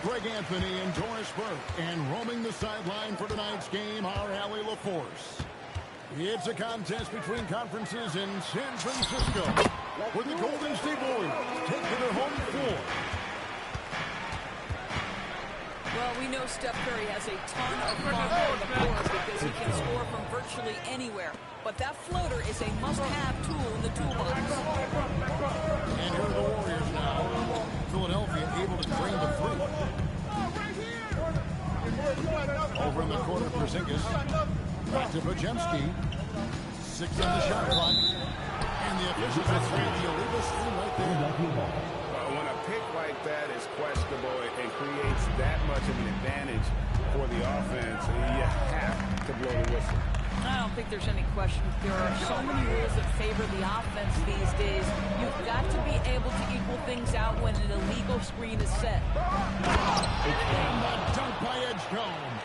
Greg Anthony and Doris Burke. And roaming the sideline for tonight's game, our Allie LaForce. It's a contest between conferences in San Francisco, where the Golden State Warriors take to their home floor. Well, we know Steph Curry has a ton of fun on the floor because he can score from virtually anywhere. But that floater is a must-have tool in the toolbox. And here are the Warriors now. Philadelphia able to drain the three. Over in the corner, Porzingis. Back to Pajemski. 6 on the shot clock. And the officials have thrown the illegal screen right there. When a pick like that is questionable and creates that much of an advantage for the offense, you have to blow the whistle. I don't think there's any question. There are so many rules that favor the offense these days. You've got to be able to equal things out when an illegal screen is set. And the dunk by Edgecombe.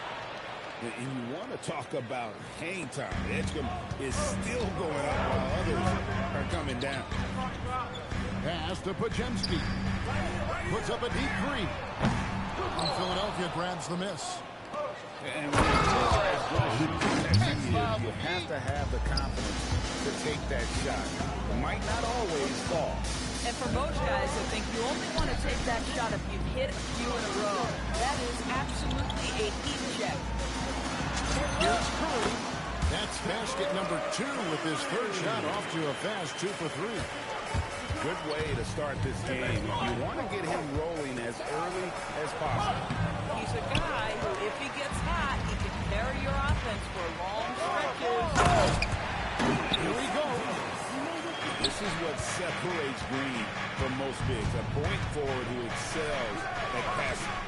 And you want to talk about hang time. Edgecombe is still going up while others are coming down. Pass to Pajemski. Puts up a deep three. And Philadelphia grabs the miss. And when you have to have the confidence to take that shot. It might not always fall. And for most guys, I think you only want to take that shot if you've hit a few in a row. That is absolutely a heat check. Here's Curry. That's basket number 2 with his third shot off to a fast 2 for 3. Good way to start this game. You want to get him rolling as early as possible. He's a guy who, if he gets hot, he can carry your offense for long stretches. Here we go. This is what separates Green from most bigs. A point forward who excels at passing.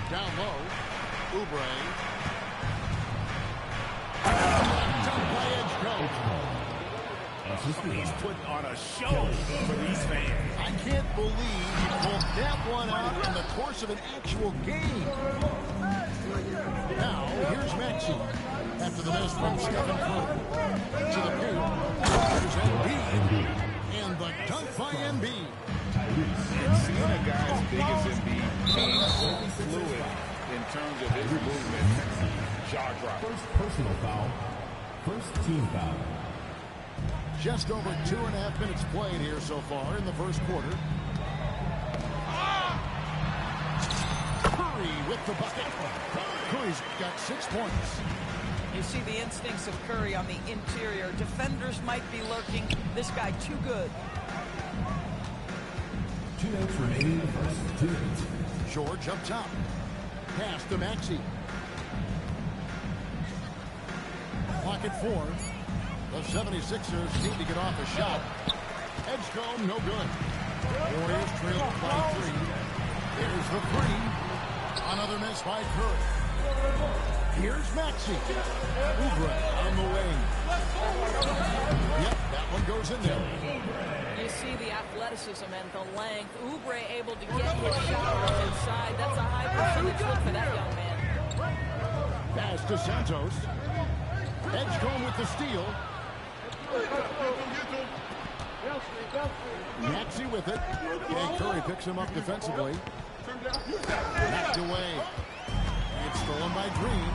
Down low. Oubre. Dunk by Edgecombe. He's putting on a show for these fans. I can't believe he pulled that one out in the course of an actual game. Now, here's Maxey. After the miss from Stephen Curry. To the paint. There's Embiid. And the dunk by Embiid. And seeing a guy as big as Embiid being so fluid in terms of his movement, jaw drop. First personal foul. First team foul. Just over 2.5 minutes played here so far in the first quarter. Curry with the bucket. Curry's got 6 points. You see the instincts of Curry on the interior. Defenders might be lurking. This guy too good. 2 minutes remaining in the first 2 minutes. George up top. Pass to Maxey. Clock at 4. The 76ers need to get off a shot. Edgecombe, no good. Warriors trail by 3. There's the 3. Another miss by Curry. Here's Maxey. Oubre on the wing. Yep, that one goes in there. You see the athleticism and the length. Oubre able to get his shot from inside. That's a high percentage look for that young man. Pass to Santos. Edgecombe with the steal. Maxey with it. And Curry picks him up defensively. Knocked away. It's stolen by Green.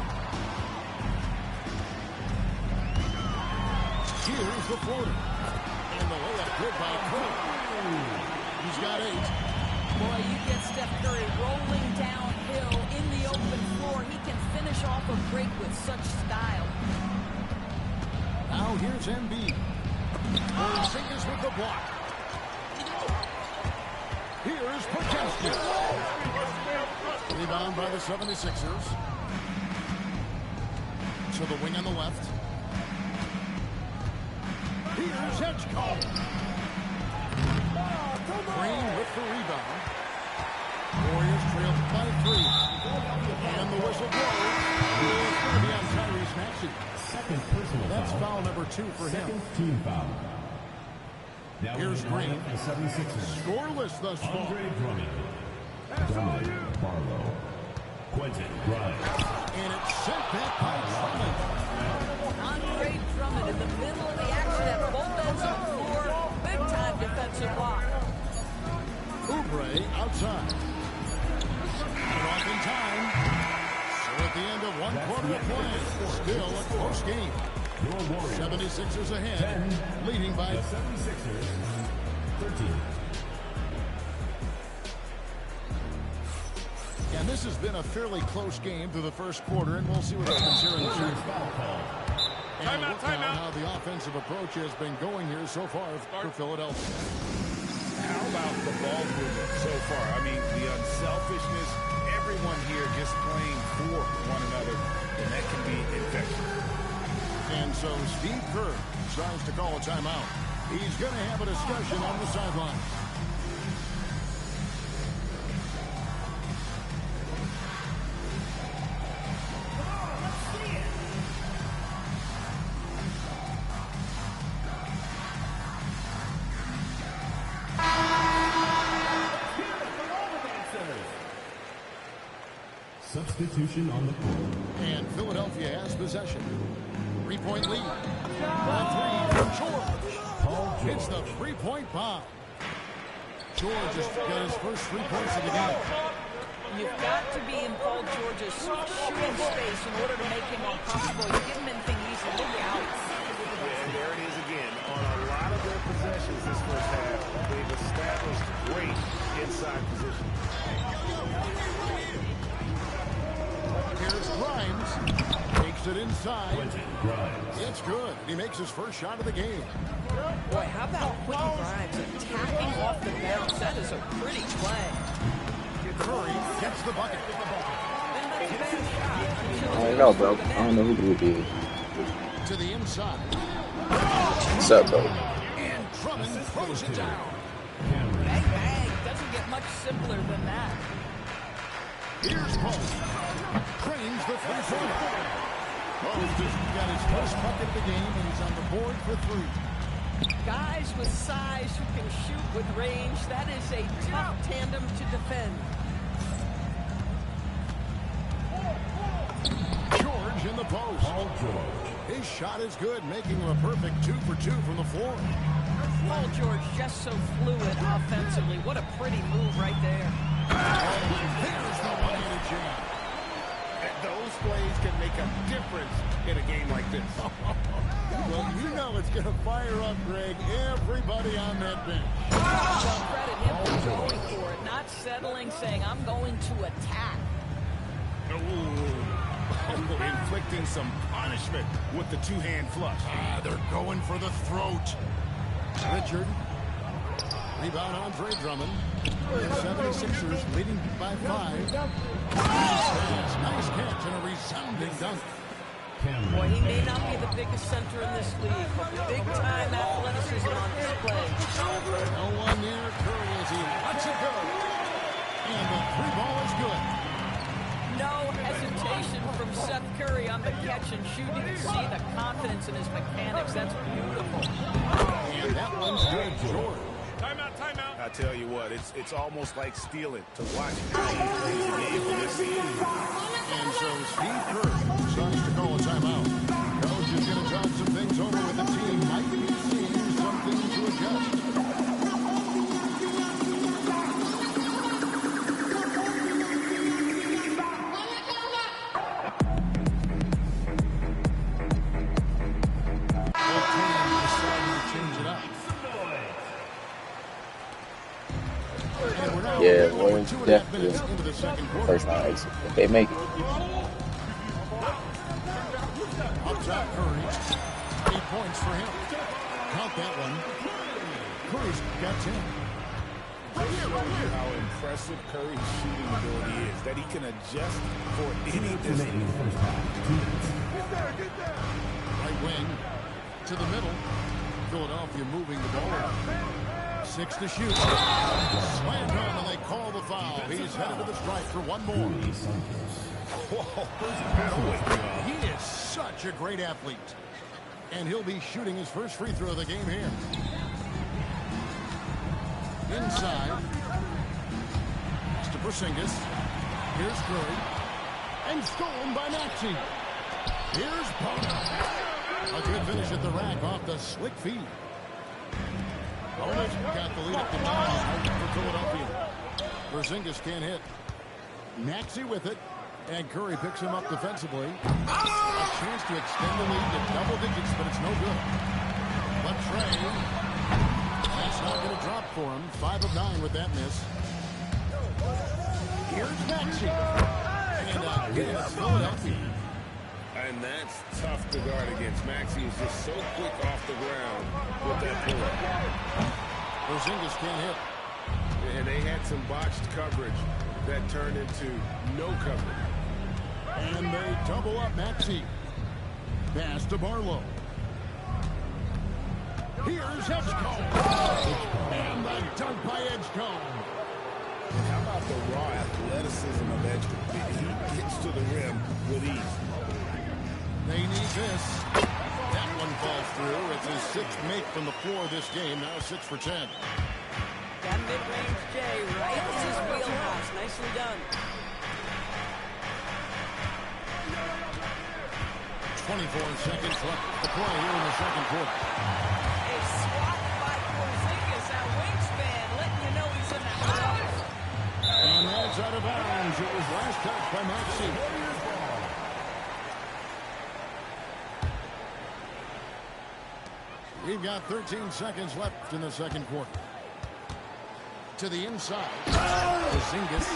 Here's the floater. And the layup good by Curry. He's got 8. Boy, you get Steph Curry rolling downhill in the open floor. He can finish off a break with such style. Now here's Embiid. Porzingis with the block. Here's Pajemski. Rebound by the 76ers. To the wing on the left. Here's Edgecombe. Green with the rebound. Warriors trail by 3. And the whistle blows. It's going to be on Tyrese Maxey. Second personal That's foul. foul number 2 for him. Second team foul. Now Here's Green. The 76ers. Scoreless thus far. Andre Drummond. Dominic Barlow. Quentin Grimes. And it's sent back by Drummond. Andre Drummond in the middle of the action at both ends of the floor. Big time defensive block. Oubre outside. the play. Still a close game. 76ers ahead, leading by 76ers 13. And this has been a fairly close game through the first quarter, and we'll see what happens here in the second. And look now how the offensive approach has been going here so far for Philadelphia. How about the ball movement so far? I mean, the unselfishness, everyone here just playing for one another, and that can be infectious. And so Steve Kerr decides to call a timeout. He's going to have a discussion on the sideline. Substitution on the court. And Philadelphia has possession. 3-point lead. Ball three for George. Hits the three-point bomb. George has got his first 3 points of the game. You've got to be in Paul George's shooting space in order to make him uncomfortable. You give him anything easy, look out. And there it is again. On a lot of their possessions this first half, they've established great inside position. Here's Grimes. Takes it inside. It's good. He makes his first shot of the game. Boy, how about Quentin Grimes attacking off the bounce? That is a pretty play. Curry gets the bucket. I don't know, bro. I don't know who it would be. To the inside. What's up, bro? And Drummond throws it down. Bang, bang. Doesn't get much simpler than that. Here's Post. Cranes the three-pointer. Post has got his first bucket of the game, and he's on the board for 3. Guys with size who can shoot with range, that is a tough tandem to defend. George in the post. His shot is good, making him a perfect 2 for 2 from the floor. Paul George just so fluid offensively. What a pretty move right there. There's the one-handed jam. And those plays can make a difference in a game like this. Well, you know it's going to fire up, Greg, everybody on that bench. Well, credit him for going for it, not settling, saying, I'm going to attack. Inflicting some punishment with the two-hand flush. They're going for the throat. Richard. Rebound, Andre Drummond. The 76ers leading by 5. Nice catch and a resounding dunk. Boy, he may not be the biggest center in this league, but big-time athleticism on display. No one near Curry as he lets it go. And the 3-ball is good. No hesitation from Seth Curry on the catch and shoot. You can see the confidence in his mechanics. That's beautiful. And that one's good, George. Timeout, timeout. I tell you what, it's almost like stealing to watch how he plays the game from this season. And so Steve Kerr decides to call a timeout. Coach is going to talk some things over with the team. Might be seeing something to adjust. Yeah, well, definitely. First time exit. If they make it. Up top, Curry. 8 points for him. Count that one. Curry's got 10. How impressive Curry's shooting ability is. That he can adjust for any distance. Right wing to the middle. Philadelphia moving the ball. 6 to shoot. Slammed home, and they call the foul. He's headed to the stripe for one more. He is such a great athlete. And he'll be shooting his first free throw of the game here. Inside. It's to Porzingis. Here's Curry. And stolen by Maxey. Here's Bono. A good finish at the rack off the slick feed. Bonus got the lead up to 9 for Philadelphia. Porzingis can't hit. Maxey with it. And Curry picks him up defensively. A chance to extend the lead to double digits, but it's no good. But Trey, that's not going to drop for him. 5 of 9 with that miss. Here's Maxey. And again, it's Philadelphia. And that's tough to guard against. Maxey is just so quick off the ground with that pull-up. Porzingis can't hit. And they had some botched coverage that turned into no coverage. And they double up Maxey. Pass to Barlow. Here's Edgecombe. And the dunk by Edgecombe. How about the raw athleticism of Edgecombe? He gets to the rim with ease. They need this. That one falls through. It's his 6th make from the floor this game. Now 6 for 10. That mid-range J right in his wheelhouse. Nicely done. 24 seconds left to play here in the second quarter. A swat by Porzingis. That wingspan letting you know he's in the house. And that's out of bounds. It was last touched by Maxey. We've got 13 seconds left in the second quarter. To the inside. Porzingis.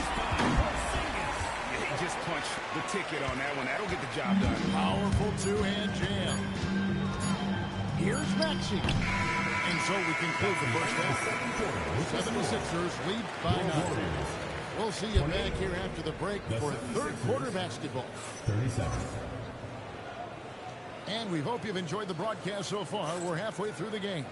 He just punched the ticket on that one. That'll get the job done. Powerful two-hand jam. Here's Maxey. And so we conclude the first half. 76ers lead by 9. We'll see you back here after the break for third quarter basketball. 30 seconds. And we hope you've enjoyed the broadcast so far. We're halfway through the game.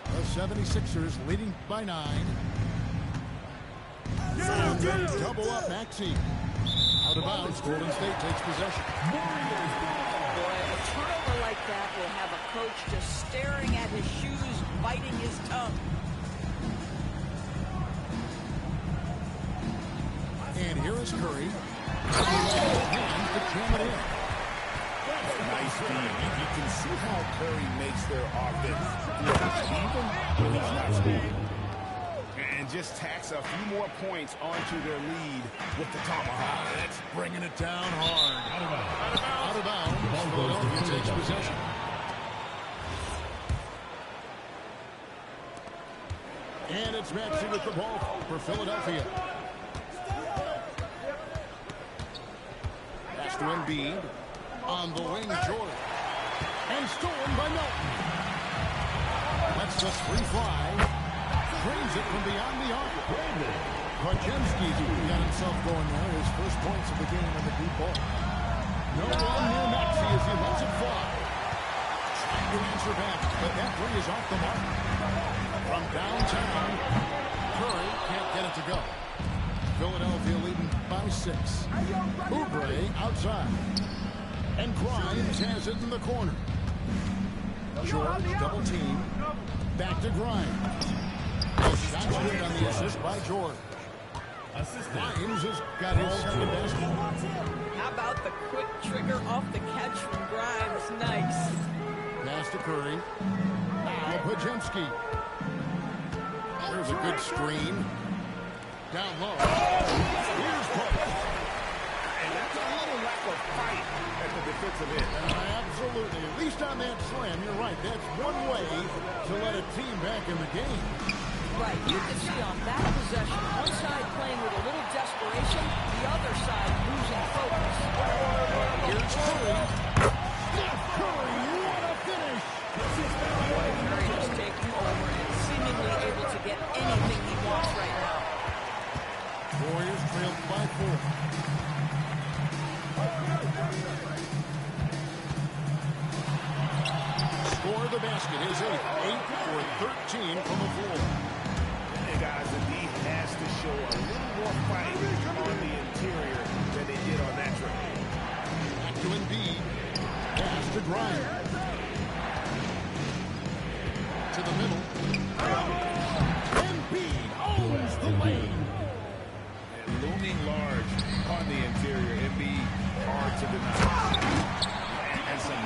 The 76ers leading by 9. And they double up Maxey. Out of bounds, Golden State takes possession. Boy, a turnover like that will have a coach just staring at his shoes, biting his tongue. And here is Curry. And to jam it in. Nice feed. You can see how Curry makes their offense even when he's not scoring. And just tacks a few more points onto their lead with the tomahawk. That's bringing it down hard. Out of bounds. Philadelphia takes possession. And it's Maxey with the ball for Philadelphia. Pass to Embiid. On the wing, Jordan. And stolen by Melton. Lets the three fly. Drains it from beyond the arc. Porzingis got himself going there. His first points of the game on the deep ball. No one near Maxey as he lets it fly. Trying to answer back, but that three is off the mark. From downtown, Curry can't get it to go. Philadelphia leading by 6. Oubre outside. And Grimes has it in the corner. George double team. Back to Grimes. A shot good on the assist by George. Grimes has got his second basket. How about the quick trigger off the catch from Grimes? Nice. Pass to Curry. Now Porzingis. There's a good screen. Down low. Here's Pope. And that's a little lack of fight at the defensive end. Absolutely. At least on that slam, you're right. That's one way to let a team back in the game. Right. You can see on that possession, one side playing with a little desperation, the other side losing focus. Here's Curry. Steph Curry, what a finish! Curry just taking over and seemingly able to get anything he wants right now. Warriors trailed by 4. Score the basket is 8 for 13 from the floor. And guys, the D has to show a little more fight on the interior than they did on that trip. Back to Embiid. Pass to Grimes. To the middle. Embiid owns the lane. And looming large on the interior. Embiid hard to deny. And some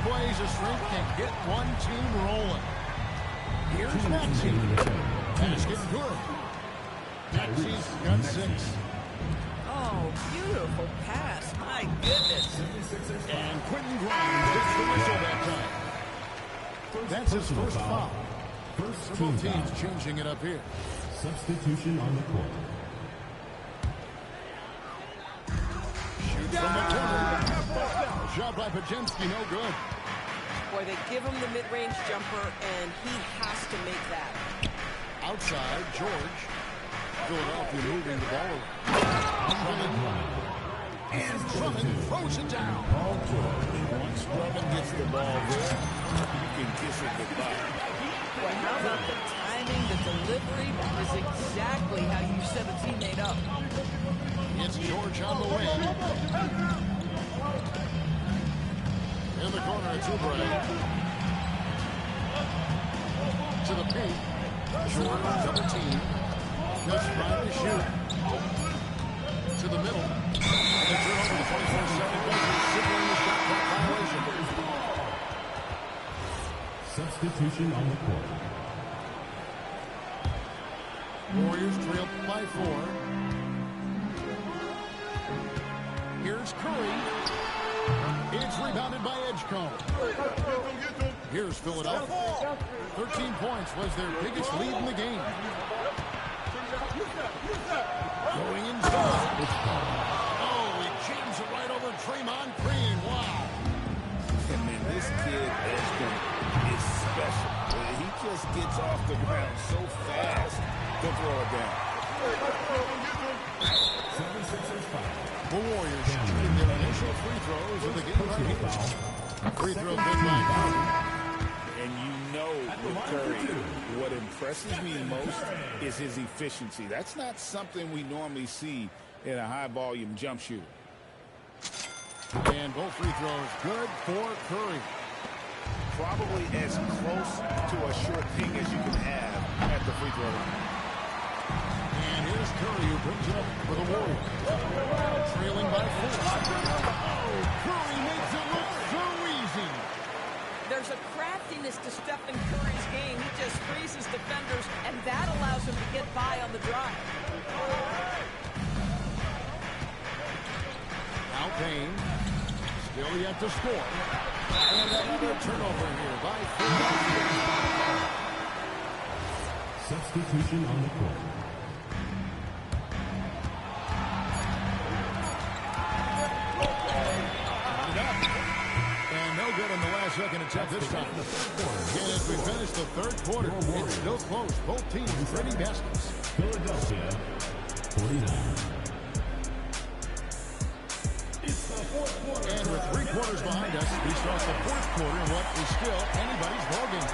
plays a strength can get one team rolling. Here's Maxey. Basket good. Maxey's got 6. Oh, beautiful pass. My goodness. And Quentin Grimes gets the whistle that time. That's his first foul. So both teams changing it up here. Substitution on the court. Shoots from the corner. Shot by Pajemski, no good. Boy, they give him the mid-range jumper, and he has to make that. Outside, George. Philadelphia moving the ball around. And Drummond throws it down. Once Drummond gets the ball there, you can kiss it goodbye. Boy, how about the timing, the delivery? That is exactly how you set a teammate up. It's George on the wing. In the corner, it's Oubre. To the paint. George, double team. Just trying to shoot. To the middle. And they turn over the 24-7 bench, signaling the shot clock violation. Substitution on the court. Warriors trail by 4. Here's Curry. It's rebounded by Edgecombe. Here's Philadelphia. 13 points was their biggest lead in the game. Going inside. Oh, he jams it right over Draymond Green. Wow. And man, this kid Edgecombe is special. He just gets off the ground so fast to throw it down. 76ers foul. The Warriors shooting their initial free throws of the game right here. Free throw good by Curry. And you know with Curry, what impresses me most is his efficiency. That's not something we normally see in a high-volume jump shooter. And both free throws good for Curry. Probably as close to a short ping as you can have at the free throw line. And here's Curry who brings it up for the Warriors. Trailing by 4. Oh, Curry makes it look so easy. There's a craftiness to Stephen Curry's game. He just freezes defenders, and that allows him to get by on the drive. Now Payne, still yet to score. And another turnover here by Philadelphia. Substitution on the court. And no good in the last second attempt this time. And as we finish the third quarter, it's still close. Both teams trading baskets. Philadelphia, 49. And with 3 quarters behind us, we start the fourth quarter in what is still anybody's ballgame.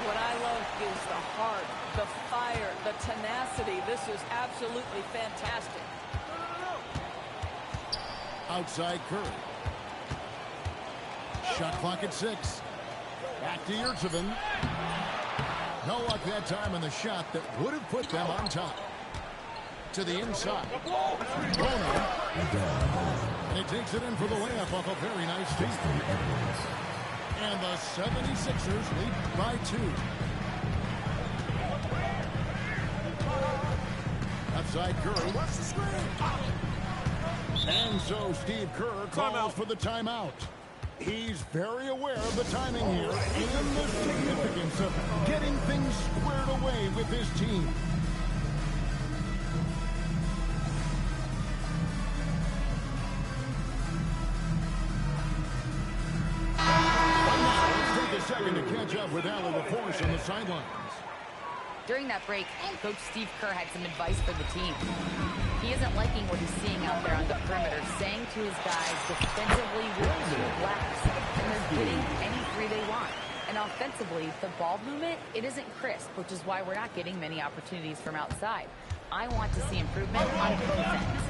What I love is the heart, the fire, the tenacity. This is absolutely fantastic. Outside Curry. Shot clock at 6. Back to Yurtseven. No luck that time on the shot that would have put them on top. To the inside. Bono. And he takes it in for the layup off a very nice feed. And the 76ers lead by 2. Outside Curry. And so Steve Kerr calls for the timeout. He's very aware of the timing here and the significance of getting things squared away with his team. Second to catch up with Al LaForce on the sidelines. During that break, Coach Steve Kerr had some advice for the team. He isn't liking what he's seeing out there on the perimeter, saying to his guys, defensively, we're too lax, and they're getting any free chemistry they want. And offensively, the ball movement, it isn't crisp, which is why we're not getting many opportunities from outside. I want to see improvement on both ends.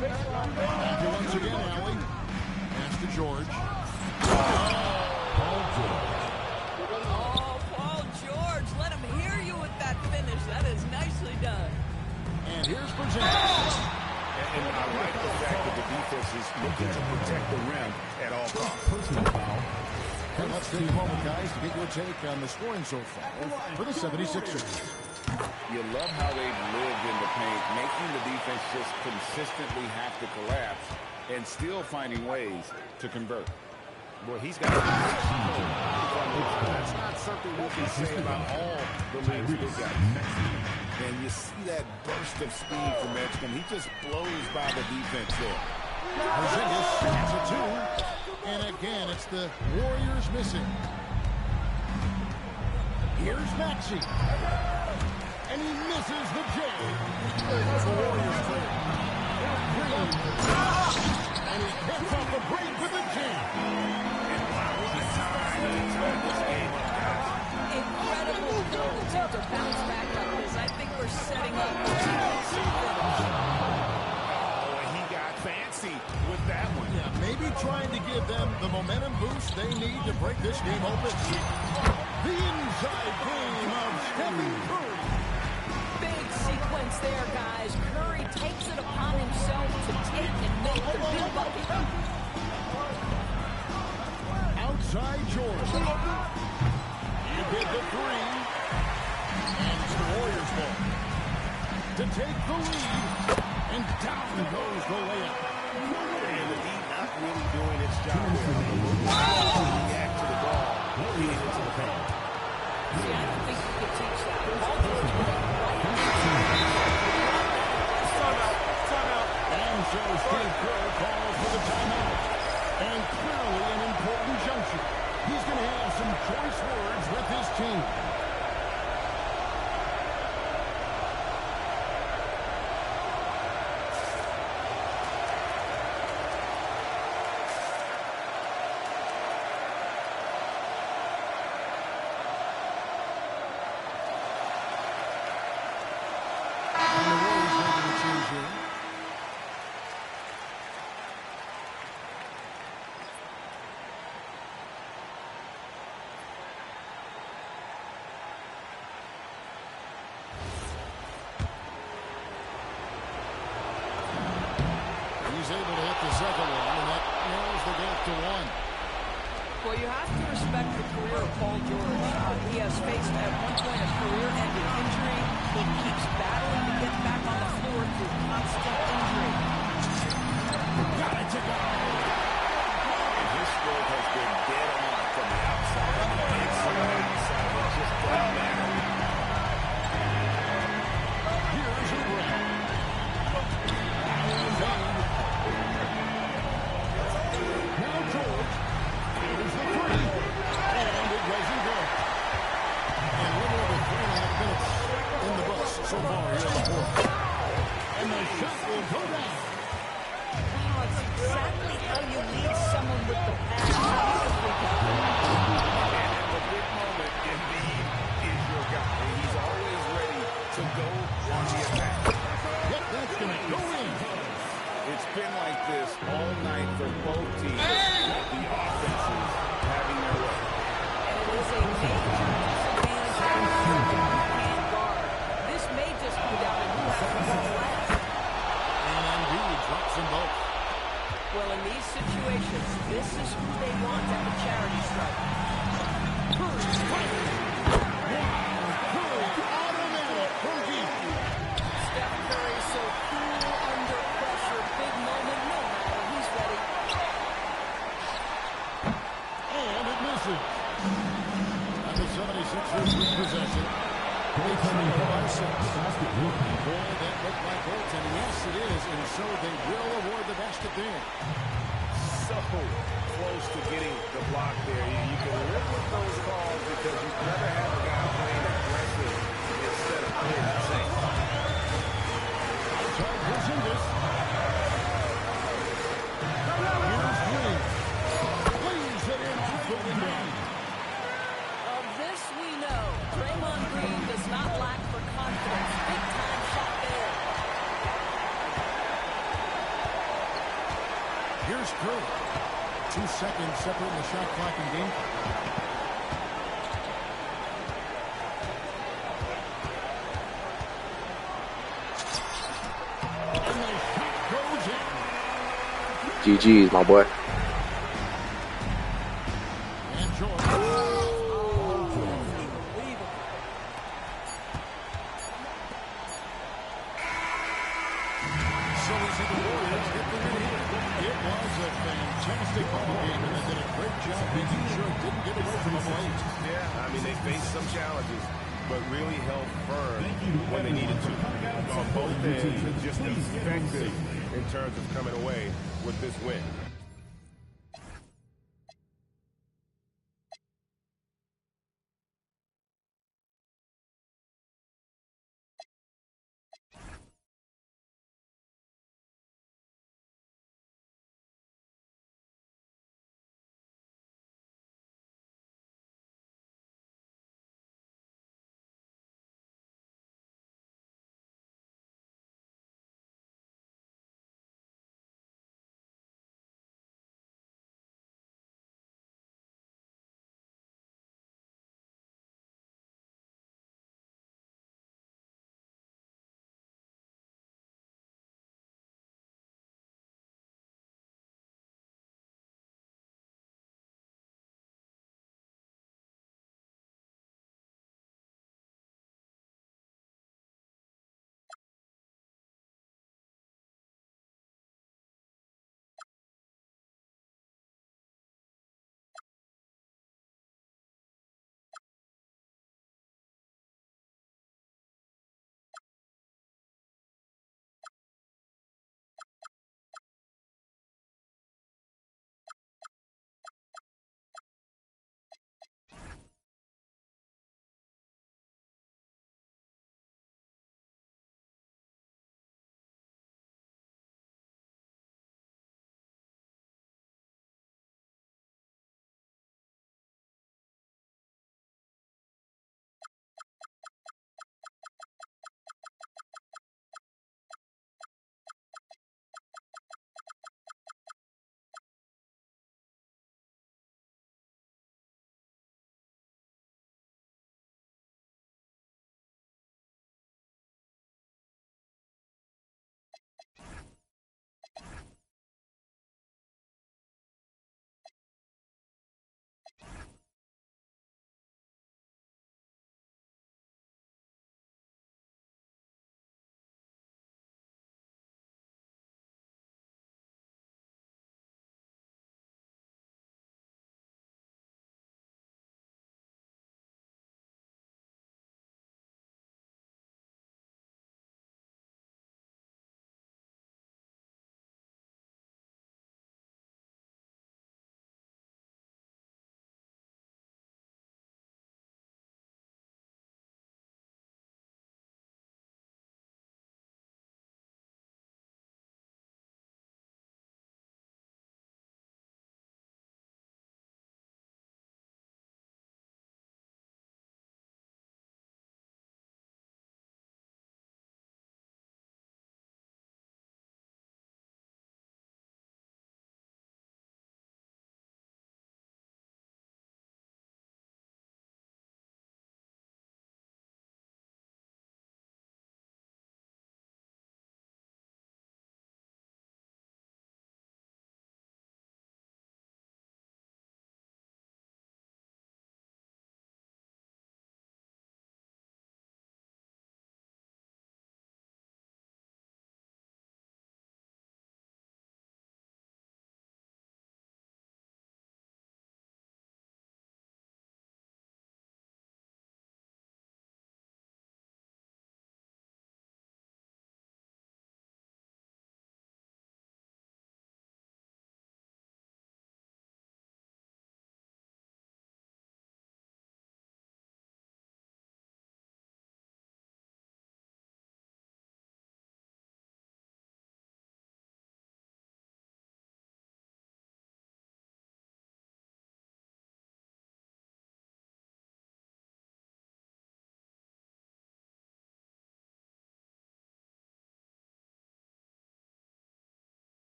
Back here once again, Allie. Pass to George. Paul George. Oh, Paul George, let him hear you with that finish. That is nicely done. And here's Porzingis. And I like the fact that the defense is looking to protect the rim at all costs. Personal foul. And let's take a moment, guys, to get your take on the scoring so far for the 76ers. You love how they've lived in the paint, making the defense just consistently have to collapse and still finding ways to convert. Boy, he's got that's not something we can say about all the leagues we've got. And you see that burst of speed from Edgecombe. He just blows by the defense there. Porzingis has a two. And again, it's the Warriors missing. Here's Maxey. And he misses the J. There's the Warriors clear. And he gets off the break with the jam. Incredible ability to bounce back like this. I think we're setting up a He got fancy with that one. Yeah, maybe trying to give them the momentum boost they need to break this game open. The inside game of Stephen Curry. big sequence there, guys. Curry takes it upon himself to take and make the big bucket. Outside George. You get the three. And it's the Warriors ball. To take the lead. And down goes the layup. And the D not really doing its job there. React to the ball. Leading into the paint. See, I don't think you can teach that. And so Steve Kerr calls for the timeout. And clearly an important juncture. He's going to have some choice words with his team. And the Warriors making a change here. He's able to hit the second one, and that narrows the gap to one. Well, you have to respect the career of Paul George. He has faced at one point a career-ending injury. He keeps battling to get back on the floor through constant injury. Got it to go. And his stroke has been dead on from the outside. Inside, inside. It just doesn't matter. Here's a break. Now George. Here's the three. And it doesn't go. And a little over 3.5 minutes in the books so far here in the fourth. And the shot will go down. Wow, it's exactly how you lead someone with the pass. And at the big moment, Embiid is your guy. He's always ready to go on the attack. Yep, that's going to go in. It's been like this all night for both teams. The offenses having their way. And it is a major disadvantage for the hand guard. This may just come down to who has the ball last. And Embiid drops them both. Well, in these situations, this is who they want at the charity stripe. Curry strikes. Wow, Curry automatic from deep. Steph Curry so cool under pressure. Big moment, no matter. He's ready. And it misses. And the 76ers with possession. Goaltending by 6. Basket will count. Boy, that looked like goaltending. Yes, it is. And so they will award the basket there. So close to getting the block there. You can live with those calls because you'd rather have a guy playing aggressive instead of playing safe. Outside Porzingis. Here's Green. Leaves it in off the window. Here's Curry. 2 seconds separating the shot clock and game clock. And the shot goes in. GG's, my boy. And Jordan. So we see the Warriors get the win here. It was a fantastic ball game, and they did a great job making sure it didn't get away from them late. Yeah, I mean, they faced some challenges, but really held firm when they needed to. On both ends, and just effective in terms of coming away with this win.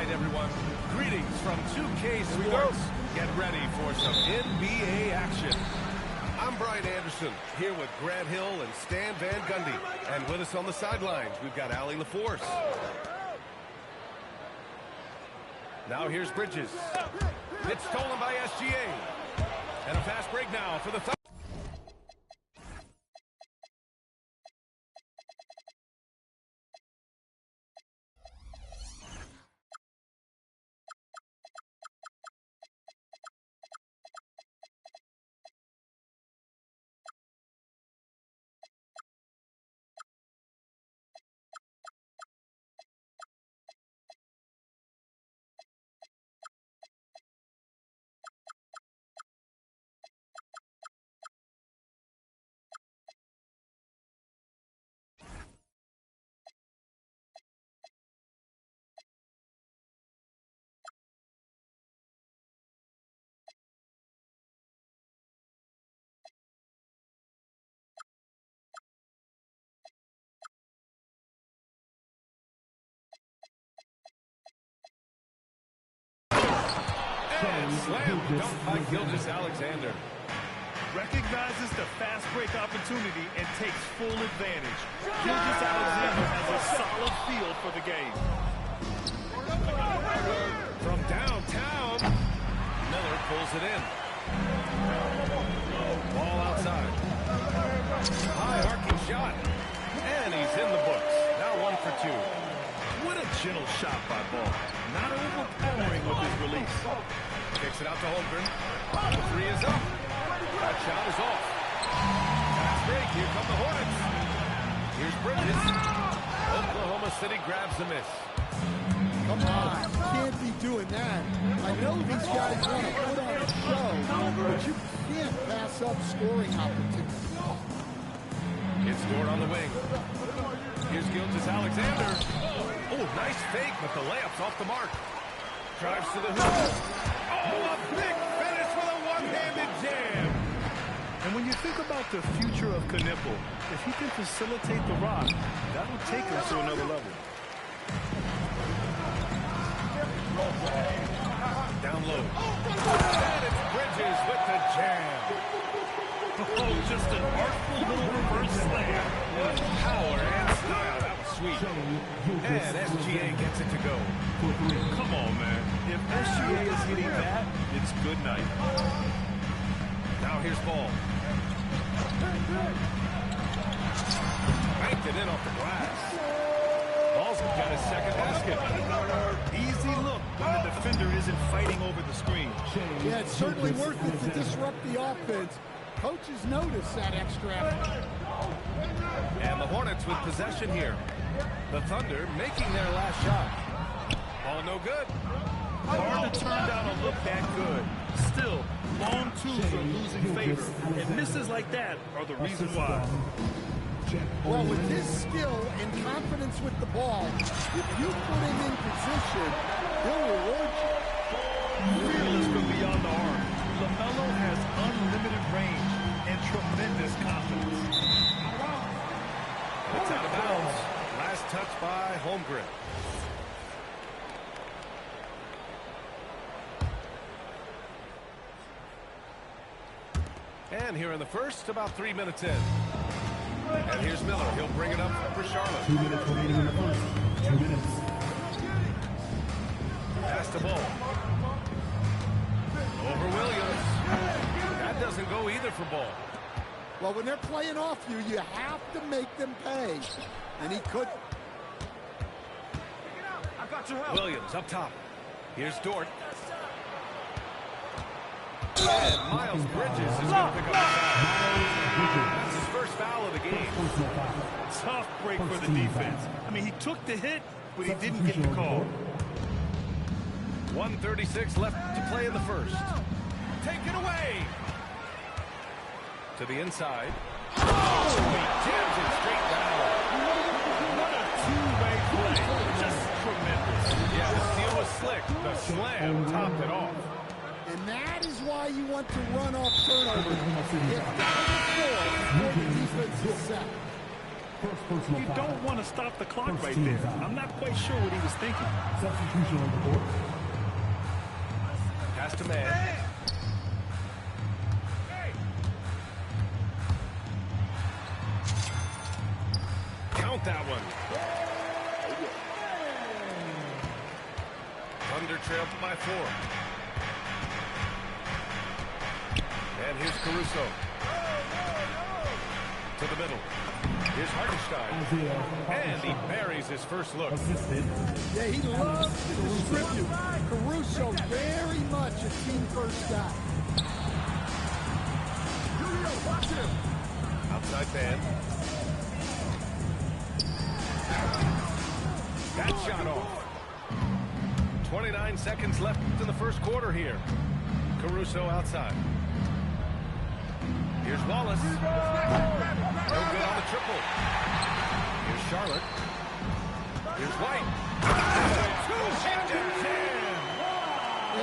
right, everyone. Greetings from 2K Sports. Get ready for some NBA action. I'm Brian Anderson, here with Grant Hill and Stan Van Gundy. And with us on the sidelines, we've got Allie LaForce. Now here's Bridges. It's stolen by SGA. And a fast break now for the Thunder. Slam dunk by Gilgeous-Alexander. Recognizes the fast break opportunity and takes full advantage. Gilgeous-Alexander has a solid feel for the game. From downtown, Miller pulls it in. Ball outside. High arcing shot. And he's in the books. Now 1 for 2. What a gentle shot by Ball. Not overpowering with his release. Kicks it out to Holmgren. The 3 is up. That shot is off. Fast break. Here come the Hornets. Here's Bridges. Oklahoma City grabs the miss. Come on. You can't be doing that. I know these guys want to put on a show, but you can't pass up scoring opportunities. It's Dort on the wing. Here's Gilgeous-Alexander. Oh, nice fake, but the layup's off the mark. Drives to the hoop. Oh, a big finish with a one-handed jam. And when you think about the future of Knippel, if he can facilitate the rock, that will take him to another level. Down low. And it's Bridges with the jam. Oh, just an artful little reverse slam. Power and style. That was sweet. And SGA gets it to go. Come on, man. If SGA is hitting that, it's good night. Now here's Ball. Banked it in off the glass. Ball's got his second basket. Easy look when the defender isn't fighting over the screen. Yeah, it's certainly worth it to disrupt the offense. Coaches notice that extra effort. And the Hornets with possession here. The Thunder making their last shot. Ball no good. Hard to turn down a look that good. Still, long twos are losing favor, and misses like that are the reason why. Well, with his skill and confidence with the ball, if you put him in position, he'll reward you. Fearless from beyond the arc, LaMelo has unlimited range and tremendous confidence. It's out of bounds. Last touch by Holmgren. And here in the first, about 3 minutes in. And here's Miller. He'll bring it up for Charlotte. 2 minutes remaining in the first. 2 minutes. Pass the ball. Over Williams. That doesn't go either for Ball. Well, when they're playing off you, you have to make them pay. And he couldn't. I got your help. Williams up top. Here's Dort. And Miles Bridges is going to pick up the foul. That's his first foul of the game. Tough break for the defense. I mean, he took the hit, but he didn't get the call. 1:36 left to play in the first. Take it away. To the inside. Oh, he jams it straight down. What a two-way play. Just tremendous. Yeah, the steal was slick. The slam topped it off. And that is why you want to run off turnovers. Get down the floor before the defense is set. First personal You foul. don't want to stop the clock First right team there. foul. I'm not quite sure what he was thinking. Substitution on the court. Pass to man. Count that one. Thunder trailed by 4. And here's Caruso. To the middle. Here's Hartenstein. And he buries his first look. Assisted. Yeah, he loves to distribute. Caruso very much a team-first guy. Watch him. Outside man. That shot off. 29 seconds left in the first quarter here. Caruso outside. Here's Wallace. No good on the triple. Here's Charlotte. Here's White.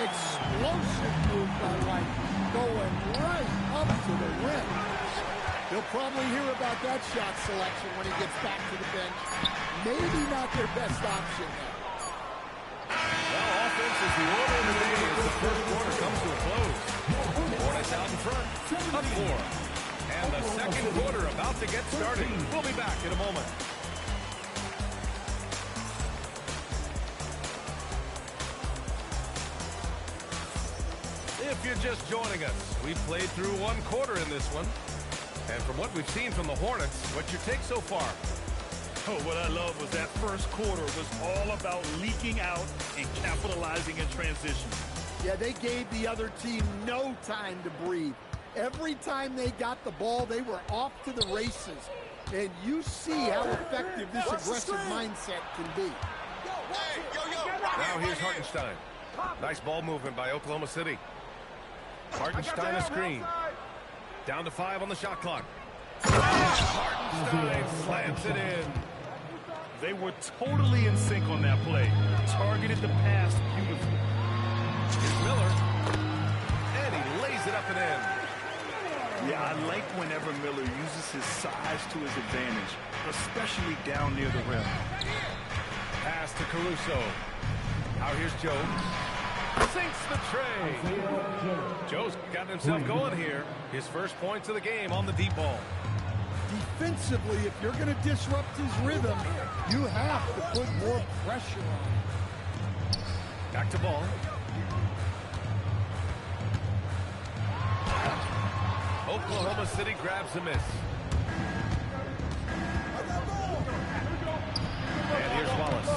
Explosive move by White, going right up to the rim. He'll probably hear about that shot selection when he gets back to the bench. Maybe not their best option now. Well, offense is the order of the day as the first quarter comes to a close. Hornets out in front, up 4. And the second quarter about to get started. We'll be back in a moment. If you're just joining us, we've played through one quarter in this one. And from what we've seen from the Hornets, what's your take so far? Oh, what I love was that first quarter was all about leaking out and capitalizing in transition. Yeah, they gave the other team no time to breathe. Every time they got the ball, they were off to the races. And you see how effective this aggressive mindset can be. Now here's Hartenstein. Nice ball movement by Oklahoma City. Hartenstein a screen. Down to 5 on the shot clock. Hartenstein slams it in. They were totally in sync on that play. Targeted the pass beautifully. Here's Miller. And he lays it up and in. Yeah, I like whenever Miller uses his size to his advantage, especially down near the rim. Pass to Caruso. Now here's Jones. Sinks the tray. Joe's gotten himself going here. His first points of the game on the deep ball. Defensively, if you're going to disrupt his rhythm, you have to put more pressure on him. Back to ball. Oklahoma City grabs a miss. And here's Wallace.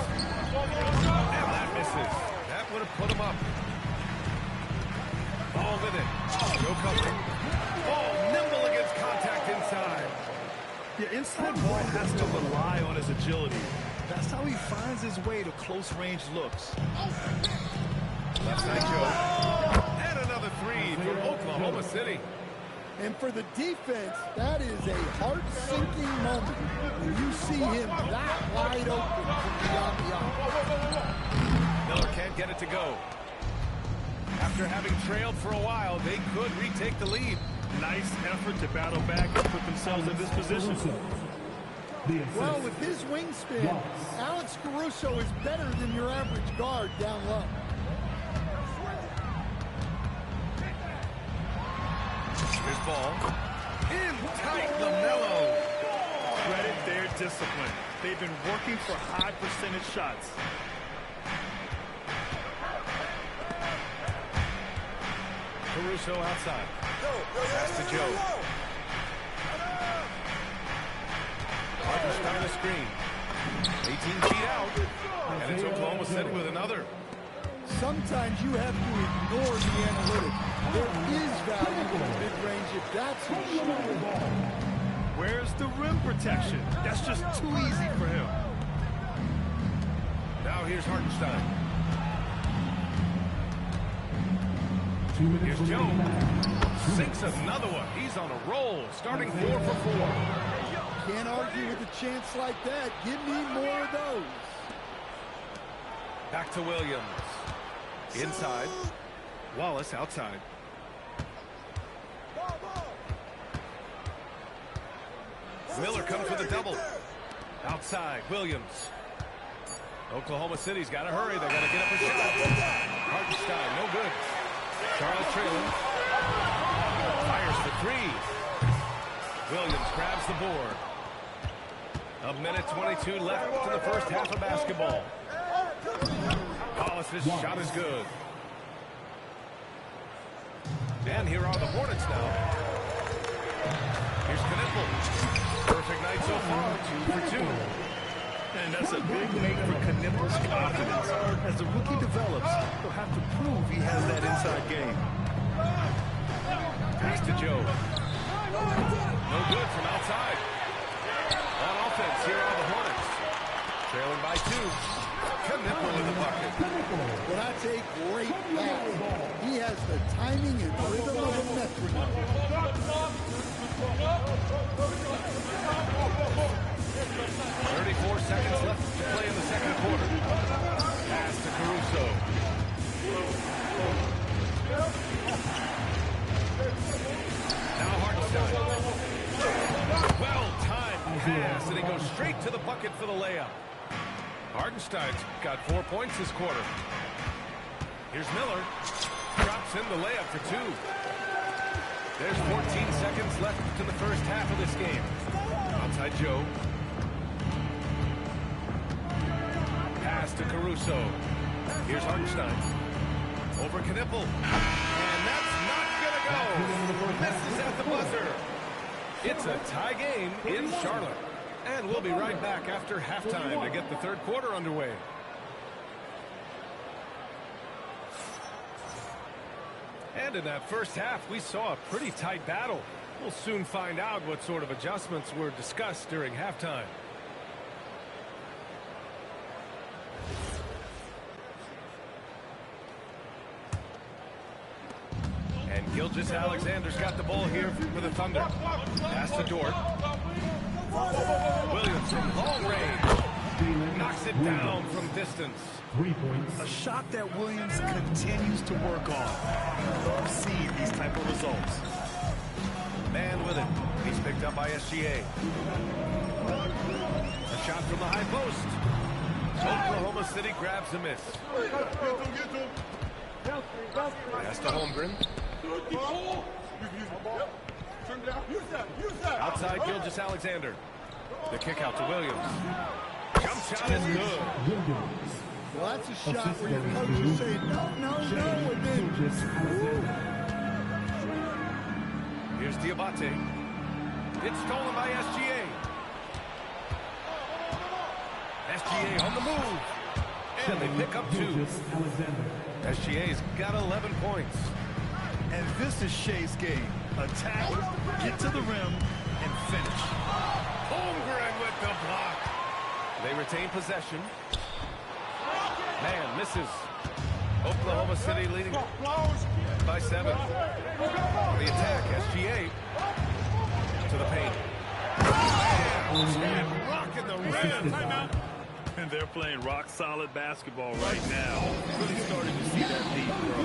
And that misses. That would have put him up. Ball with it. No cover. Ball nimble against contact inside. Yeah, inside ball has to rely on his agility. That's how he finds his way to close-range looks. Left side Joe. And another 3 for Oklahoma City. And for the defense, that is a heart-sinking moment when you see him that wide open from beyond the arc. Miller can't get it to go. After having trailed for a while, they could retake the lead. Nice effort to battle back and put themselves in this position. Well, with his wingspan, Alex Caruso is better than your average guard down low. Here's ball. In tight, LaMelo. Credit their discipline. They've been working for high percentage shots. Caruso outside. Pass to Joe. Hartenstein a screen. 18 feet out. And it's Oklahoma City with another. Sometimes you have to ignore the analytics. There is value in the mid-range if that's your shot. Where's the rim protection? That's just too easy for him. Now here's Hartenstein. Here's Joe. Sinks another one. He's on a roll, starting 4 for 4. Can't argue with a chance like that. Give me more of those. Back to Williams. Inside. Wallace outside. Miller comes with a double. Outside, Williams. Oklahoma City's got to hurry. They got to get up a shot. Hartenstein, no good. Charlotte trailing. Fires for three. Williams grabs the board. A minute 22 left to the first half of basketball. Hollis's shot is good. And here are the Hornets now. Here's Knippel. Perfect night so far, 2 for 2. And that's a big make for Knippel's confidence. As the rookie develops, he'll have to prove he has that inside game. Pass to Joe. No good from outside. On offense, here are the Hornets. Trailing by 2. Knippel in the bucket. Well, that's a great pass. He has the timing and rhythm of a metronome. 34 seconds left to play in the second quarter. Pass to Caruso. Now Hartenstein. Well-timed pass, and he goes straight to the bucket for the layup. Hartenstein's got 4 points this quarter. Here's Miller. Drops in the layup for 2. There's 14 seconds left to the first half of this game. Outside Joe. Pass to Caruso. Here's Hartenstein. Over Knippel. And that's not going to go. Misses at the buzzer. It's a tie game in Charlotte. And we'll be right back after halftime to get the third quarter underway. And in that first half, we saw a pretty tight battle. We'll soon find out what sort of adjustments were discussed during halftime. And Gilgeous-Alexander's got the ball here for the Thunder. Pass to Dort. Williams from long range. Knocks it down from distance. 3 points. A shot that Williams continues to work on. Love seeing these type of results. Man with it. He's picked up by SGA. A shot from the high post. Oklahoma City grabs a miss. Pass to Holmgren. Outside Gilgeous-Alexander. The kick out to Williams. Jump shot is good. Well, that's a shot where your coach will say, no, and then, Here's Diabate. It's stolen by SGA. SGA on the move. And they pick up 2. SGA's got 11 points. And this is Shea's game. Attack, get to the rim, and finish. Holmgren with the block. They retain possession. Man misses. Oklahoma City leading by 7. The attack, SGA to the paint. And rocking the rim. Timeout. And they're playing rock-solid basketball right now. Really starting to see that lead grow.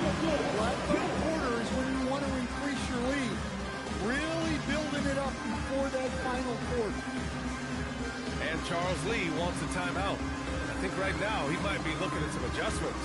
third quarter is when you want to increase your lead. Really building it up before that final quarter. And Charles Lee wants a timeout. I think right now he might be looking at some adjustments.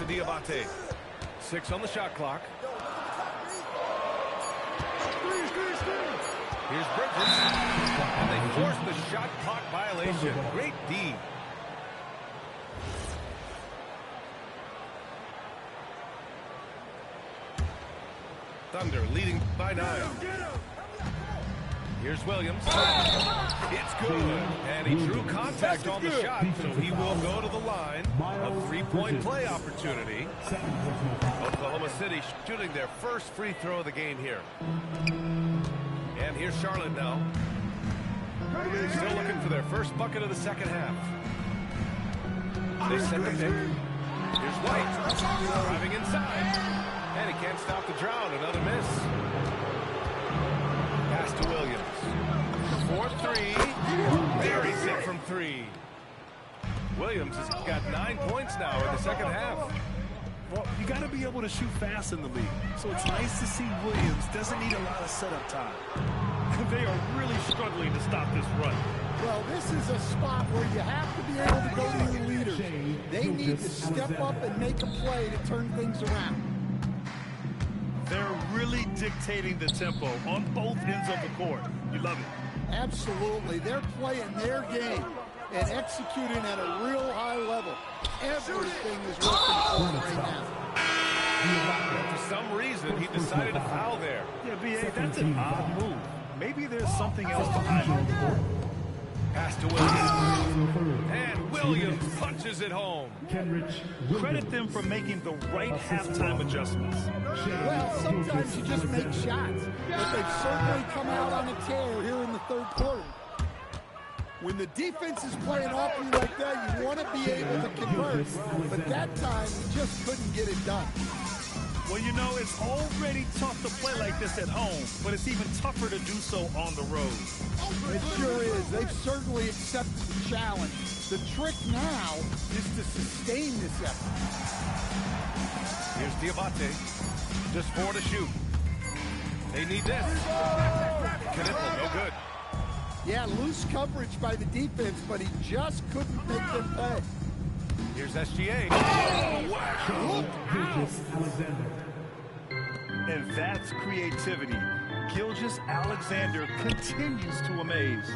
Diabate. 6 on the shot clock. Here's Bridges. And they force the shot clock violation. Great D. Thunder leading by 9. Here's Williams. It's good. And he drew contact on the shot, so he will go to the line. A three-point play opportunity. Oklahoma City shooting their first free throw of the game here. And here's Charlotte now. Still looking for their first bucket of the second half. They set the pick. Here's White. Driving inside. And he can't stop the drought. Another miss. Pass to Williams. 4-3. There he's hit from three. Williams has got 9 points now in the second half. Well, you got to be able to shoot fast in the league. So it's nice to see Williams doesn't need a lot of setup time. They are really struggling to stop this run. Well, this is a spot where you have to be able to go to your leaders. They need to step up and make a play to turn things around. They're really dictating the tempo on both ends of the court. You love it. Absolutely. They're playing their game and executing at a real high level. Everything is working for them right now. For some reason, he decided to foul there. Yeah, B.A., that's an odd move. Maybe there's something else behind it. Pass to Williams. And Williams punches it home. Credit them for making the right halftime adjustments. Well, sometimes you just make shots, but they've certainly come out on a tear here in the third quarter. When the defense is playing off you like that, you want to be able to convert, but that time you just couldn't get it done. Well, you know, it's already tough to play like this at home, but it's even tougher to do so on the road. It sure is. They've certainly accepted the challenge. The trick now is to sustain this effort. Here's Diabate. Just 4 to shoot. They need this. Knipple, no good. Yeah, loose coverage by the defense, but he just couldn't make them pay. Here's SGA. Oh, wow. And that's creativity. Gilgeous-Alexander continues to amaze.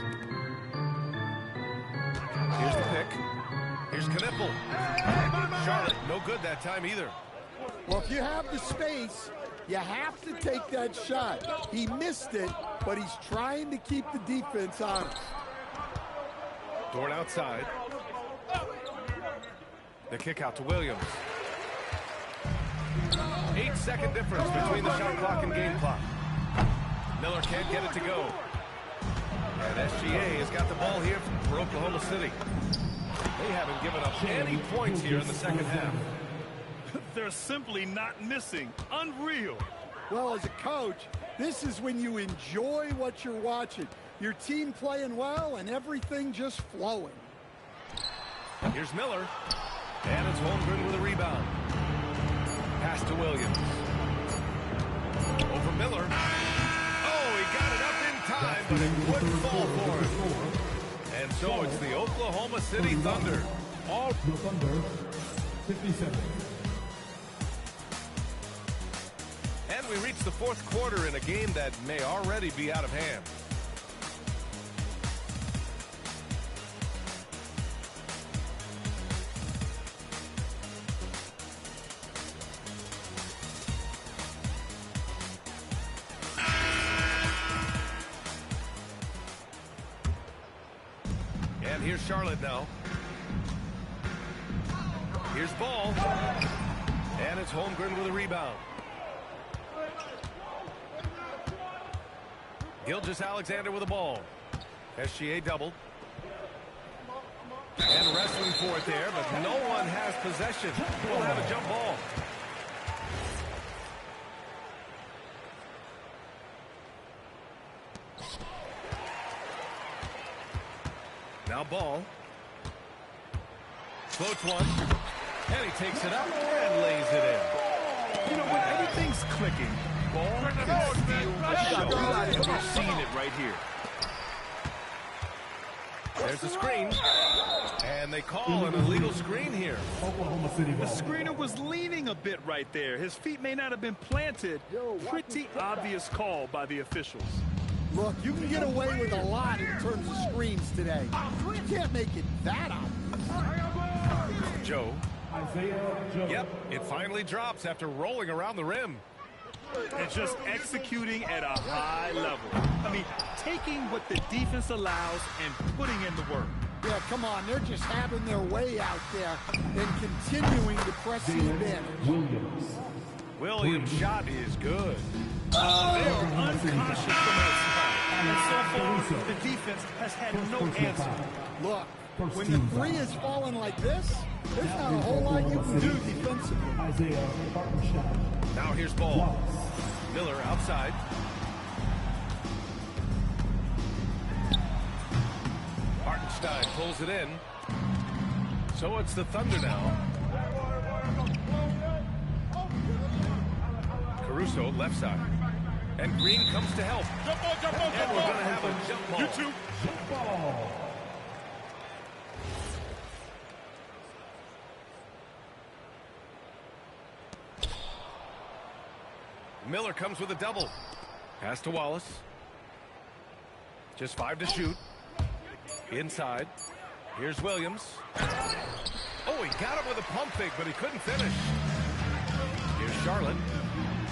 Here's the pick. Here's Knipple. Charlotte, no good that time either. Well, if you have the space, you have to take that shot. He missed it, but he's trying to keep the defense honest. Dort outside. The kick out to Williams. 8-second difference between the shot clock and game clock. Miller can't get it to go. And SGA has got the ball here for Oklahoma City. They haven't given up any points here in the second half. They're simply not missing. Unreal. Well, as a coach, this is when you enjoy what you're watching. Your team playing well and everything just flowing. Here's Miller. And it's Holmgren with a rebound. Pass to Williams. Over Miller. Oh, he got it up in time, but it wouldn't fall for him. And so it's the Oklahoma City Thunder. All the Thunder, 57. And we reach the fourth quarter in a game that may already be out of hand. And here's Charlotte now. Here's Ball. And it's Holmgren with a rebound. Gilgeous-Alexander with the ball. SGA doubled. And wrestling for it there, but no one has possession. We'll have a jump ball. Now Ball. Floats one. And he takes it up and lays it in. You know, when everything's clicking, Ball can steal the show. And we're seeing it right here. There's a screen. And they call an illegal screen here. Oklahoma City The ball. screener was leaning a bit right there. His feet may not have been planted. Pretty obvious call by the officials. Look, you can get away with a lot in terms of screens today. You can't make it that obvious. Joe. Isaiah Joe. Yep, it finally drops after rolling around the rim. And just executing at a high level. I mean, taking what the defense allows and putting in the work. Yeah, come on. They're just having their way out there and continuing to press the advantage. Williams' shot is good. They are unconscious from that spot. And so far, the defense has had no answer. Look, when the three is falling like this, there's not a whole lot you can do defensively. Now here's ball. Miller outside. Hartenstein pulls it in. So it's the Thunder now. Caruso left side. And Green comes to help. And we're going to have a jump ball. You two. Miller comes with a double. Pass to Wallace. Just 5 to shoot. Inside. Here's Williams. Oh, he got him with a pump fake, but he couldn't finish. Here's Charlotte.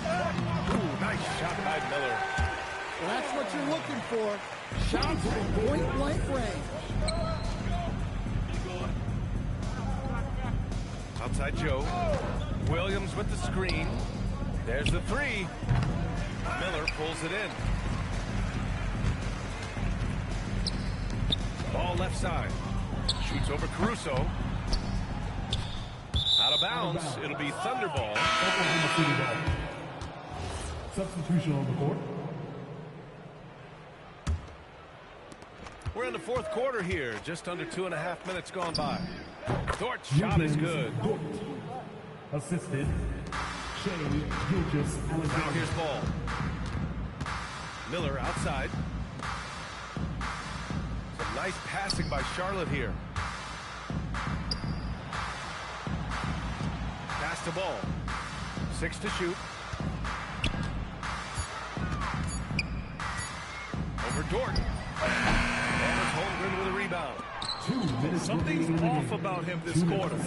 Ooh, nice shot by Miller. Well, that's what you're looking for. Shots from point-blank range. Outside Joe. Williams with the screen. There's the three. Miller pulls it in. Ball left side. Shoots over Caruso. Out of bounds. It'll be Thunder ball. Substitution on the court. We're in the fourth quarter here. Just under 2.5 minutes gone by. Dort's shot is good. Assisted. Now here's ball. Miller outside. Some nice passing by Charlotte here. Pass to ball. 6 to shoot. Over Dort. And it's Holmgren with a rebound. Something's off about him this quarter.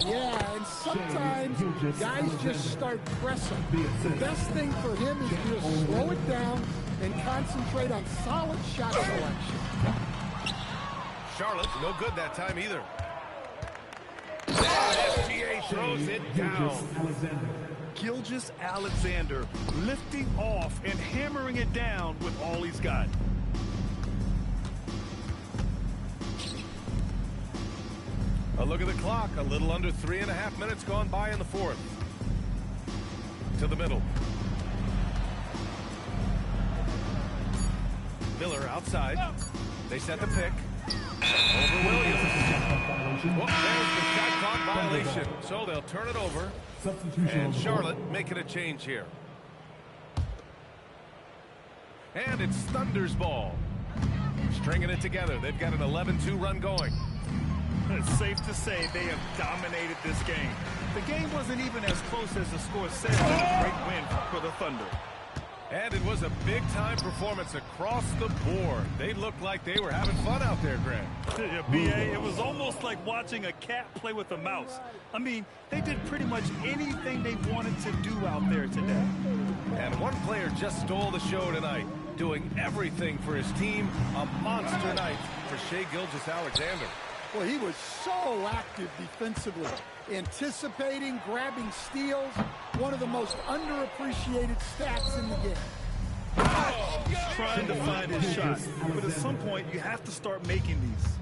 Yeah, and sometimes guys just start pressing. The best thing for him is to just slow it down and concentrate on solid shot selection. Charlotte, no good that time either. SGA throws it down. Gilgeous-Alexander lifting off and hammering it down with all he's got. A look at the clock. A little under 3.5 minutes gone by in the fourth. To the middle. Miller outside. They set the pick. Over Williams. Well, there's the shot clock violation. So they'll turn it over. And Charlotte making a change here. And it's Thunder's ball. Stringing it together. They've got an 11-2 run going. It's safe to say they have dominated this game. The game wasn't even as close as the score said. A great win for the Thunder. And it was a big-time performance across the board. They looked like they were having fun out there, Grant. Yeah, B.A., it was almost like watching a cat play with a mouse. I mean, they did pretty much anything they wanted to do out there today. And one player just stole the show tonight, doing everything for his team. A monster night for Shai Gilgeous-Alexander. Well, he was so active defensively, anticipating, grabbing steals, one of the most underappreciated stats in the game. Trying to find his shot, but at some point you have to start making these.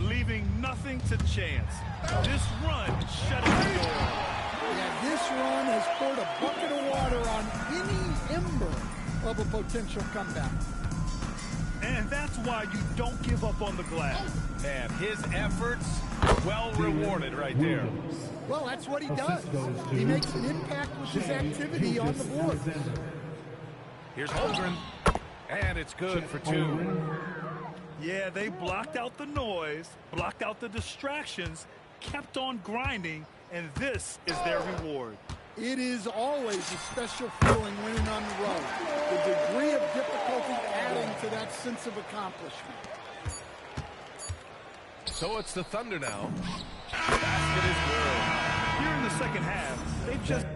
Leaving nothing to chance. This run shutting the door. Yeah, this run has poured a bucket of water on any ember of a potential comeback. And that's why you don't give up on the glass. And his efforts, well rewarded right there. Well, that's what he does. He makes an impact with his activity on the board. Here's Holmgren. And it's good for 2. Yeah, they blocked out the noise, blocked out the distractions, kept on grinding, and this is their reward. It is always a special feeling winning on the road. The degree of difficulty adding to that sense of accomplishment. So it's the Thunder now. The basket is good. Here in the second half, they've just...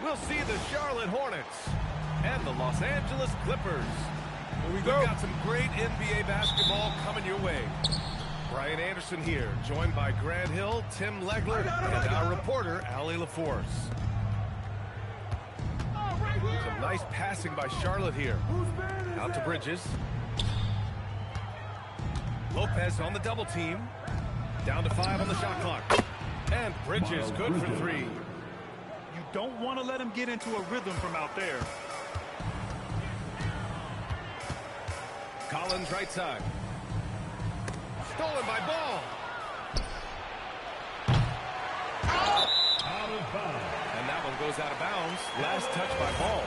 we'll see the Charlotte Hornets and the Los Angeles Clippers. We've got some great NBA basketball coming your way. Brian Anderson here, joined by Grant Hill, Tim Legler, and our reporter, Allie LaForce. Some nice passing by Charlotte here. Out to Bridges. Lopez on the double team. Down to 5 on the shot clock. And Bridges good for 3. You don't want to let him get into a rhythm from out there. Collins right side. Stolen by Ball. Out of bounds. And that one goes out of bounds. Last touch by Ball.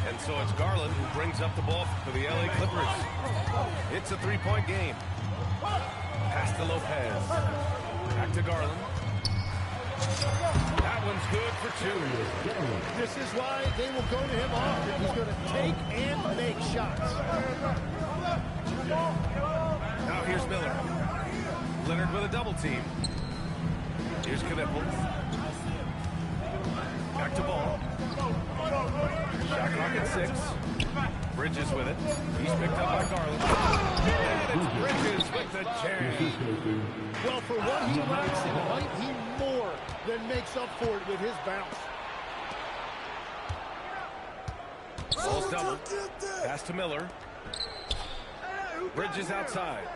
And so it's Garland who brings up the ball for the LA Clippers. It's a 3-point game. Pass to Lopez. Back to Garland. That one's good for 2. This is why they will go to him often. He's going to take and make shots. Now here's Miller. Leonard with a double team. Here's Knippel. Back to Ball. Shot clock at 6. Bridges with it. He's picked up by Garland. And it's Bridges with the jam. Well, for what he lacks in height, he more than makes up for it with his bounce. Ball's double. Pass to Miller. Bridges outside.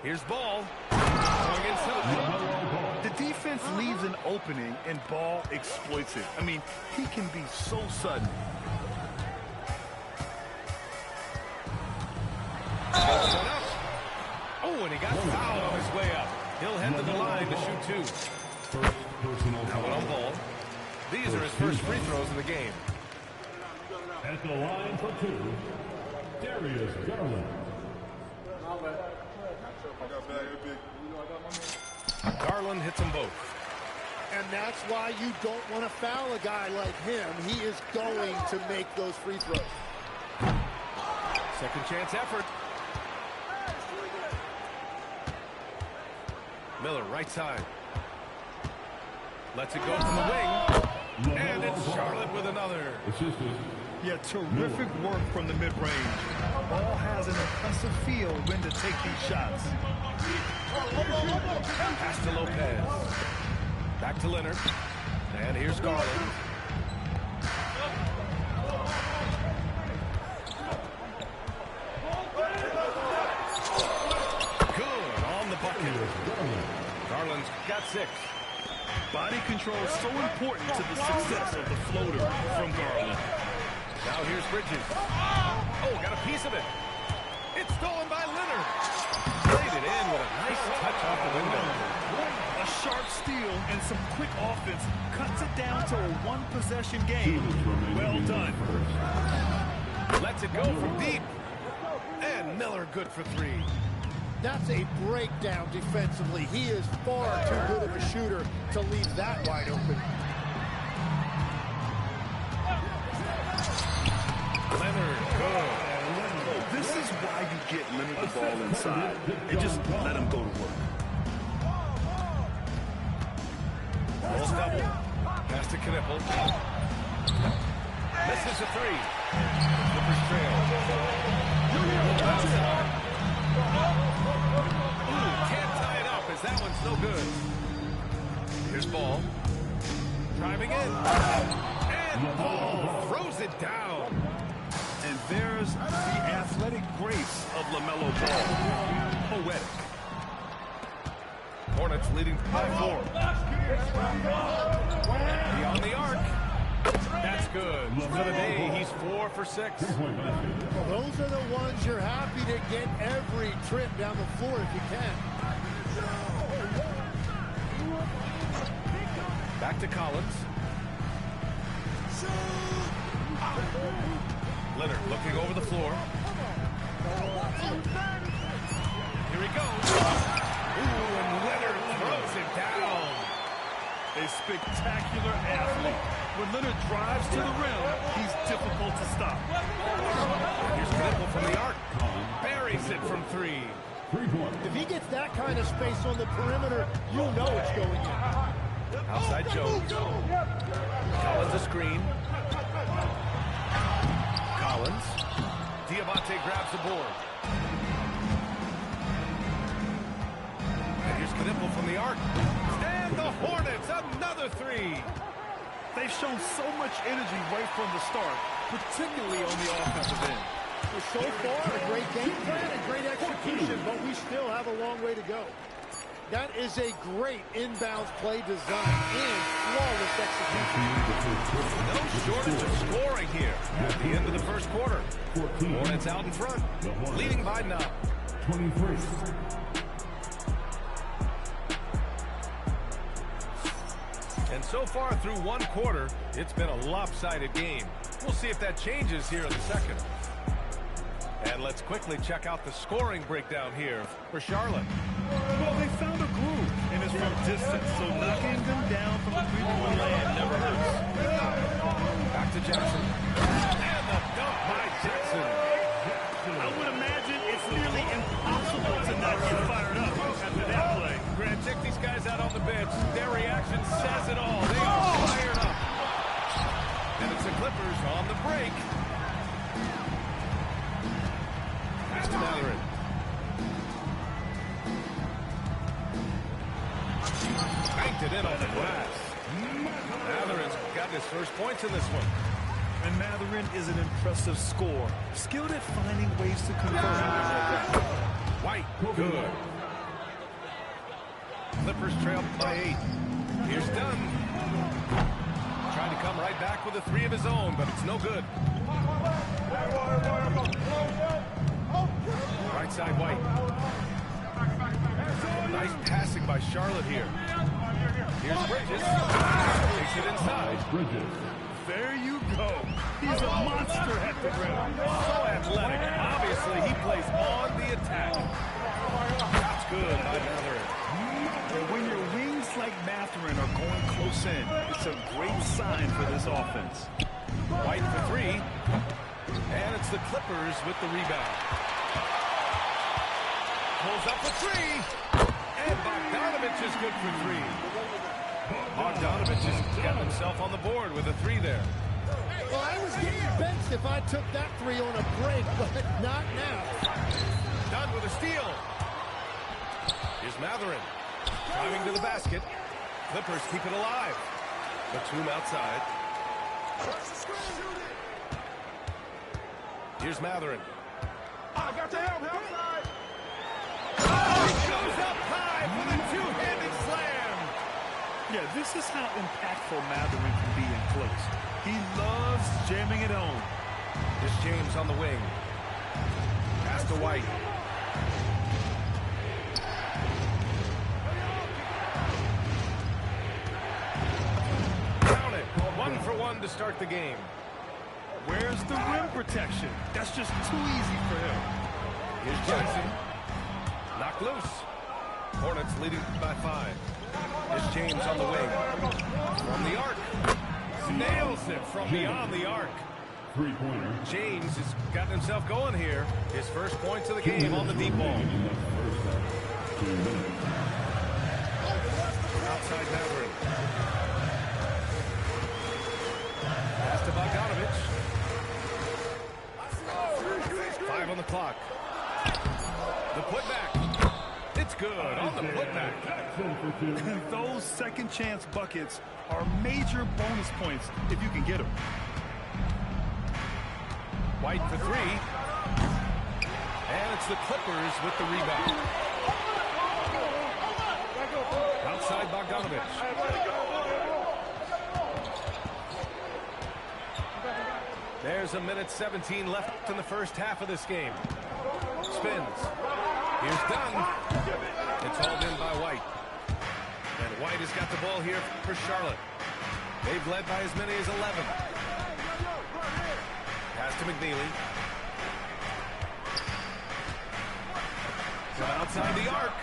Here's Ball. Going inside. The defense leaves an opening and Ball exploits it. I mean, he can be so sudden. Oh, and he got fouled on his way up. He'll head to the line to shoot 2. Now one on Ball. These are his first free throws in the game. At the line for 2, Darius Garland. Garland hits them both. And that's why you don't want to foul a guy like him. He is going to make those free throws. Second chance effort. Miller right side. Lets it go from the wing. And it's Charlotte with another. Yeah, terrific work from the mid-range. Ball has an impressive feel when to take these shots. Pass to Lopez. Back to Leonard. And here's Garland. Good on the bucket. Garland's got 6. Body control is so important to the success of the floater from Garland. Now here's Bridges. Oh, got a piece of it. It's stolen by Leonard. Played it in with a nice touch off the window. A sharp steal and some quick offense cuts it down to a 1-possession game. Well done. Lets it go from deep. And Miller good for 3. That's a breakdown defensively. He is far too good of a shooter to leave that wide open. Leonard, good. This is why you get Leonard the ball inside and just let him go to work. Ball's double. Pass to Knippel. Misses a 3. Clippers trail. Ooh, can't tie it up as that one's no good. Here's Ball. Driving in. And Ball throws it down. And there's the athletic grace of LaMelo Ball. Poetic. Hornets leading by 4. Beyond the arc. That's good. For the day, he's 4 for 6. Well, those are the ones you're happy to get every trip down the floor if you can. Back to Collins. Leonard looking over the floor. Here he goes. Ooh, and Leonard throws it down. A spectacular athlete. When Leonard drives to the rim, he's difficult to stop. Here's Knippel from the arc. Buries it from 3. 3-point. If he gets that kind of space on the perimeter, you know it's going in. Outside Jones. Collins a screen. Collins. Diamante grabs the board. And here's Knipple from the arc. And the Hornets, another three. They've shown so much energy right from the start, particularly on the offensive end. Well, so far, a great game plan and great execution, but we still have a long way to go. That is a great inbounds play design and flawless execution. No shortage of scoring here at the end of the first quarter. Hornets out in front, leading by 9. 23. And so far through one quarter, it's been a lopsided game. We'll see if that changes here in the second. And let's quickly check out the scoring breakdown here for Charlotte. Well, they found a groove, and it's from distance, so knocking them down from the three-point land never hurts. Back to Jackson. And the dunk by Jackson. I would imagine it's nearly impossible to not get fired up after that play. Grant, check these guys out on the bench. Their reaction says it all. They are fired up. And it's the Clippers on the break. Pass to Matherin. Banked it in on the glass. Matherin's gotten his first points in this one. And Matherin is an impressive scorer, skilled at finding ways to convert. White, good. Clippers trail by 8. Here's Dunn. Trying to come right back with a 3 of his own, but it's no good. Right side, White. Nice passing by Charlotte here. Here's Bridges. Takes it inside. There you go. He's a monster at the rim. So athletic. Obviously, he plays on the attack. That's good by Matherin. And when your wings like Matherin are going close in, it's a great sign for this offense. White for 3. And it's the Clippers with the rebound. Pulls up for 3. And Bogdanovich is good for 3. Bogdanovich has got himself on the board with a 3 there. Well, I was getting benched if I took that 3 on a break, but not now. Done with a steal. Here's Matherin. Driving to the basket. Clippers keep it alive. Batum outside. Here's Matherin. I got the help outside. Oh, he goes up high for the two-handed slam. Yeah, this is how impactful Matherin can be in close. He loves jamming it home. Here's James on the wing. Pass to White. Count it. 1 for 1 to start the game. Where's the rim protection? That's just too easy for him. Here's Jackson. Knocked loose. Hornets leading by 5. Here's James on the wing. From the arc. Nails it from beyond the arc. 3-pointer. James has gotten himself going here. His first points of the game on the deep ball. Outside Matherin. Pass to Bogdanovich. 5 on the clock. The putback. It's good on the putback. And those second chance buckets are major bonus points if you can get them. White for 3. And it's the Clippers with the rebound. Outside Bogdanovich. There's a minute 17 left in the first half of this game. Spins. Here's Dunn. It's hauled in by White. And White has got the ball here for Charlotte. They've led by as many as 11. Pass to McNeely. From outside the arc.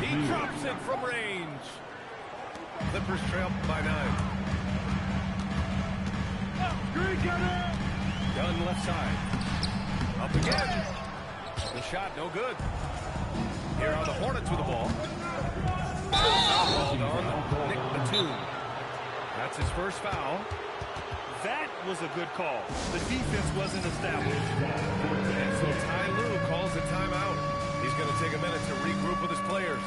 He drops it from range. Clippers trail by 9. Dunn left side. Up again. The shot, no good. Here are the Hornets with the ball. Foul called on Nick Batum. That's his first foul. That was a good call. The defense wasn't established. And so Ty Lue calls the timeout. He's going to take a minute to regroup with his players.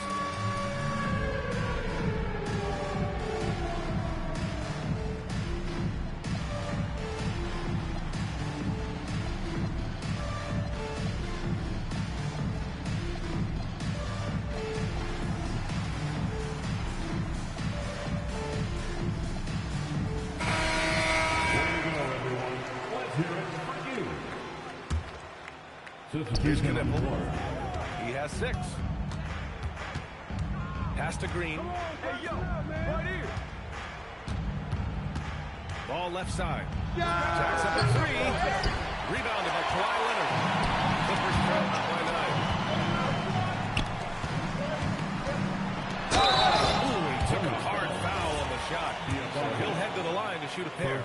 Here's Knipple. He has 6. Pass to Green. Hey, yo, right here. Ball left side. Jacks up a 3. Rebounded by Kawhi Leonard. Clippers trail by 9. Ooh, he took a hard foul on the shot. So he'll head to the line to shoot a pair.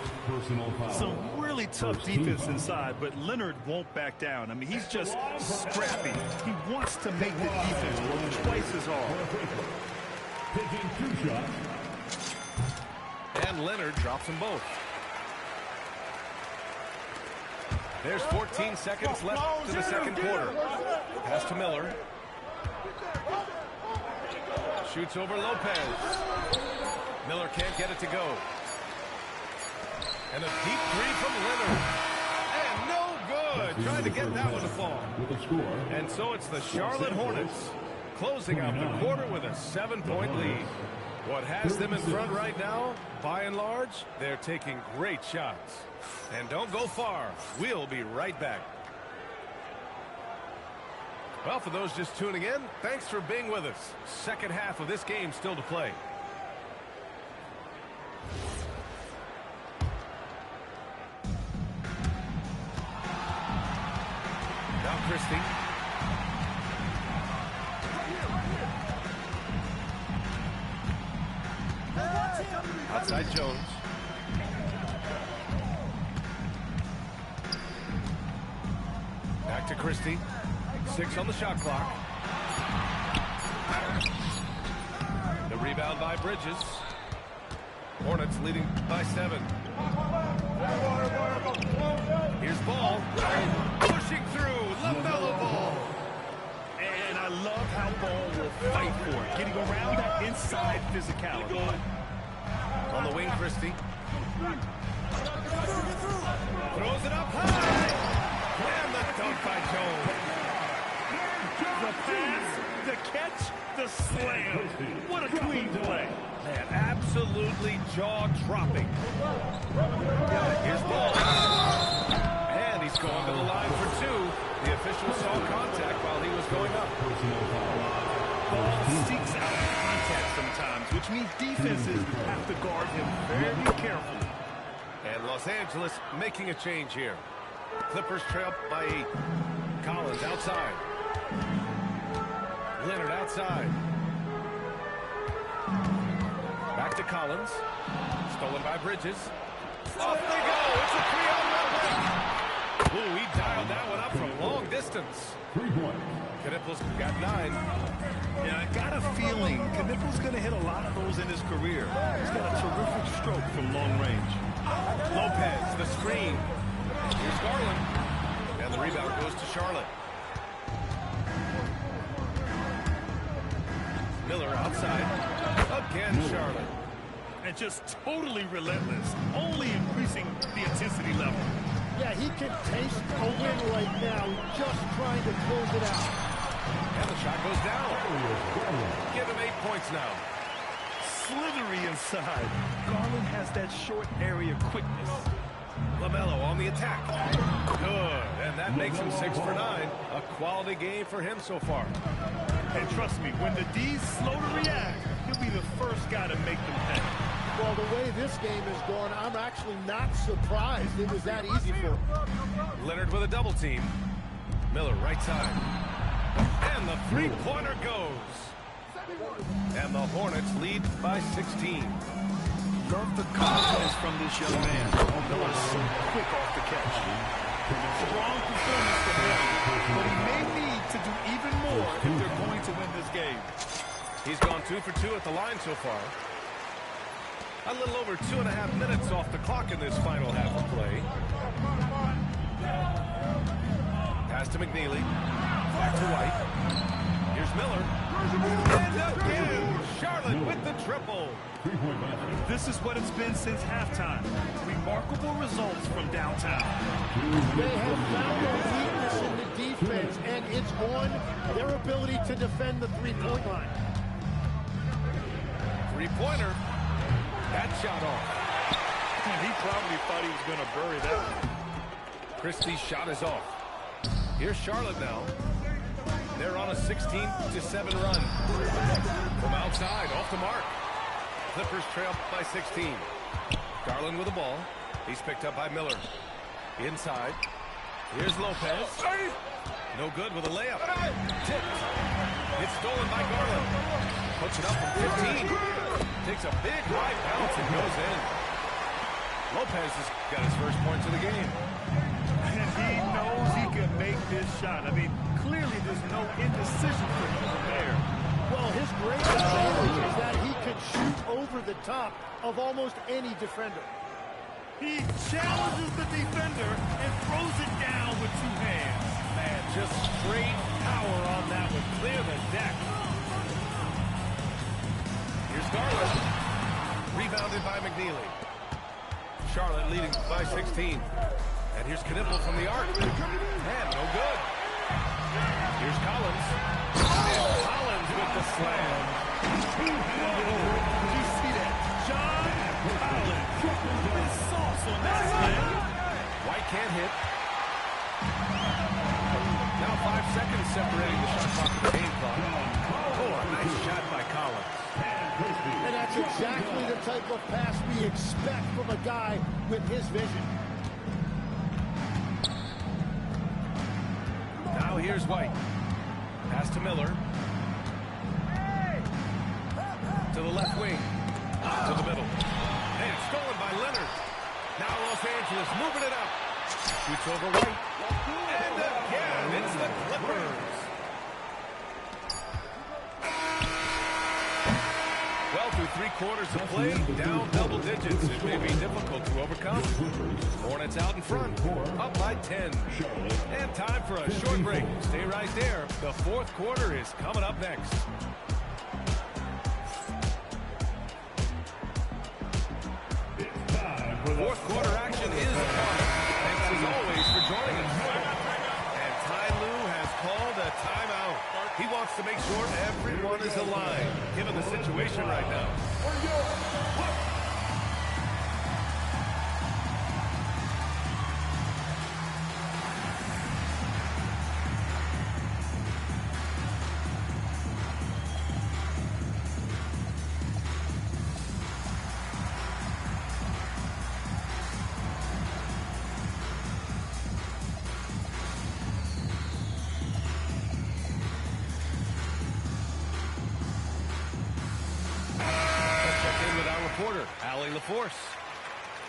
Some really tough defense inside, but Leonard won't back down. I mean, he's just scrappy. He wants to make the defense work twice as hard. Taking 2 shots. And Leonard drops them both. There's 14 seconds left to the second quarter. Pass to Miller. Shoots over Lopez. Miller can't get it to go. And a deep 3 from Leonard. And no good. Trying to get that one to fall. And so it's the Charlotte Hornets closing out the quarter with a 7-point lead. What has them in front right now, by and large, they're taking great shots. And don't go far. We'll be right back. Well, for those just tuning in, thanks for being with us. Second half of this game still to play. Now Christie. Outside Jones. Back to Christie. 6 on the shot clock. The rebound by Bridges. Hornets leading by 7. Here's Ball. Pushing through. LaMelo Ball. And I love how Ball will fight for it, getting around that inside physicality. On the wing, Christie. Throws it up high. And the dunk by Jones. The pass, the catch, the slam. What a clean play. Man, absolutely jaw-dropping. Here's Ball. And he's going to the line for 2. The official saw contact while he was going up. Ball seeks out contact sometimes, which means defenses have to guard him very carefully. And Los Angeles making a change here. Clippers trail by 8. Collins outside. Leonard outside. Back to Collins. Stolen by Bridges. Off they go. It's a 3-on-1 break. Ooh, he dialed that one up from long distance. 3 points. Knipple's got 9. Yeah, I got a feeling Knipple's going to hit a lot of those in his career. He's got a terrific stroke from long range. Lopez, the screen. Here's Garland. And the rebound goes to Charlotte. Miller outside. Again, Charlotte. And just totally relentless, only increasing the intensity level. Yeah, he can taste a win right now, just trying to close it out. And the shot goes down. Give him 8 points now. Slithery inside. Garland has that short area quickness. LaMelo on the attack. Good. And that makes him 6 for 9. A quality game for him so far. And trust me, when the D's slow to react, he'll be the first guy to make them pay. Well, the way this game is going, I'm actually not surprised it was that easy for him. Leonard with a double team. Miller right side. And the three-pointer goes. And the Hornets lead by 16. Love the confidence from this young man. Miller's so quick off the catch. Strong performance from him, but he may be 2 for 2 at the line so far. A little over 2.5 minutes off the clock in this final half of play. Pass to McNeely. Back to White. Here's Miller. And again, Charlotte with the triple. This is what it's been since halftime. Remarkable results from downtown. They have found a weakness in the defense, and it's on their ability to defend the three-point line. Three-pointer. That shot off. And he probably thought he was going to bury that one. Christie's shot is off. Here's Charlotte now. They're on a 16-7 run. From outside, off the mark. Clippers trail by 16. Garland with the ball. He's picked up by Miller. Inside. Here's Lopez. No good with a layup. Tipped. It's stolen by Garland. Puts it up from 15. Takes a big high bounce and goes in. Lopez has got his first points of the game. And he knows he can make this shot. I mean, clearly there's no indecision for him there. Well, his great advantage is that he can shoot over the top of almost any defender. He challenges the defender and throws it down with two hands. Man, just straight power on that one. Clear the deck. Here's Garland. Rebounded by McNeely. Charlotte leading by 16. And here's Knipple from the arc. Man, no good. Here's Collins. And Collins with the slam. Did you see that? John Collins. His sauce on that slam. White can't hit. Now 5 seconds separating the shot clock and the game clock. Oh, a nice shot by Collins. And that's exactly the type of pass we expect from a guy with his vision. Now here's White. Pass to Miller. To the left wing. To the middle. And it's stolen by Leonard. Now Los Angeles moving it up. Shoots over White. And again, it's the Clippers. Well, through 3 quarters of play, down double digits. It may be difficult to overcome. Hornets out in front, up by 10. And time for a short break. Stay right there. The 4th quarter is coming up next. Fourth quarter action is coming. Thanks as always for joining us. And Ty Lue has called a timeout. He wants to make sure everyone is aligned, given the situation right now.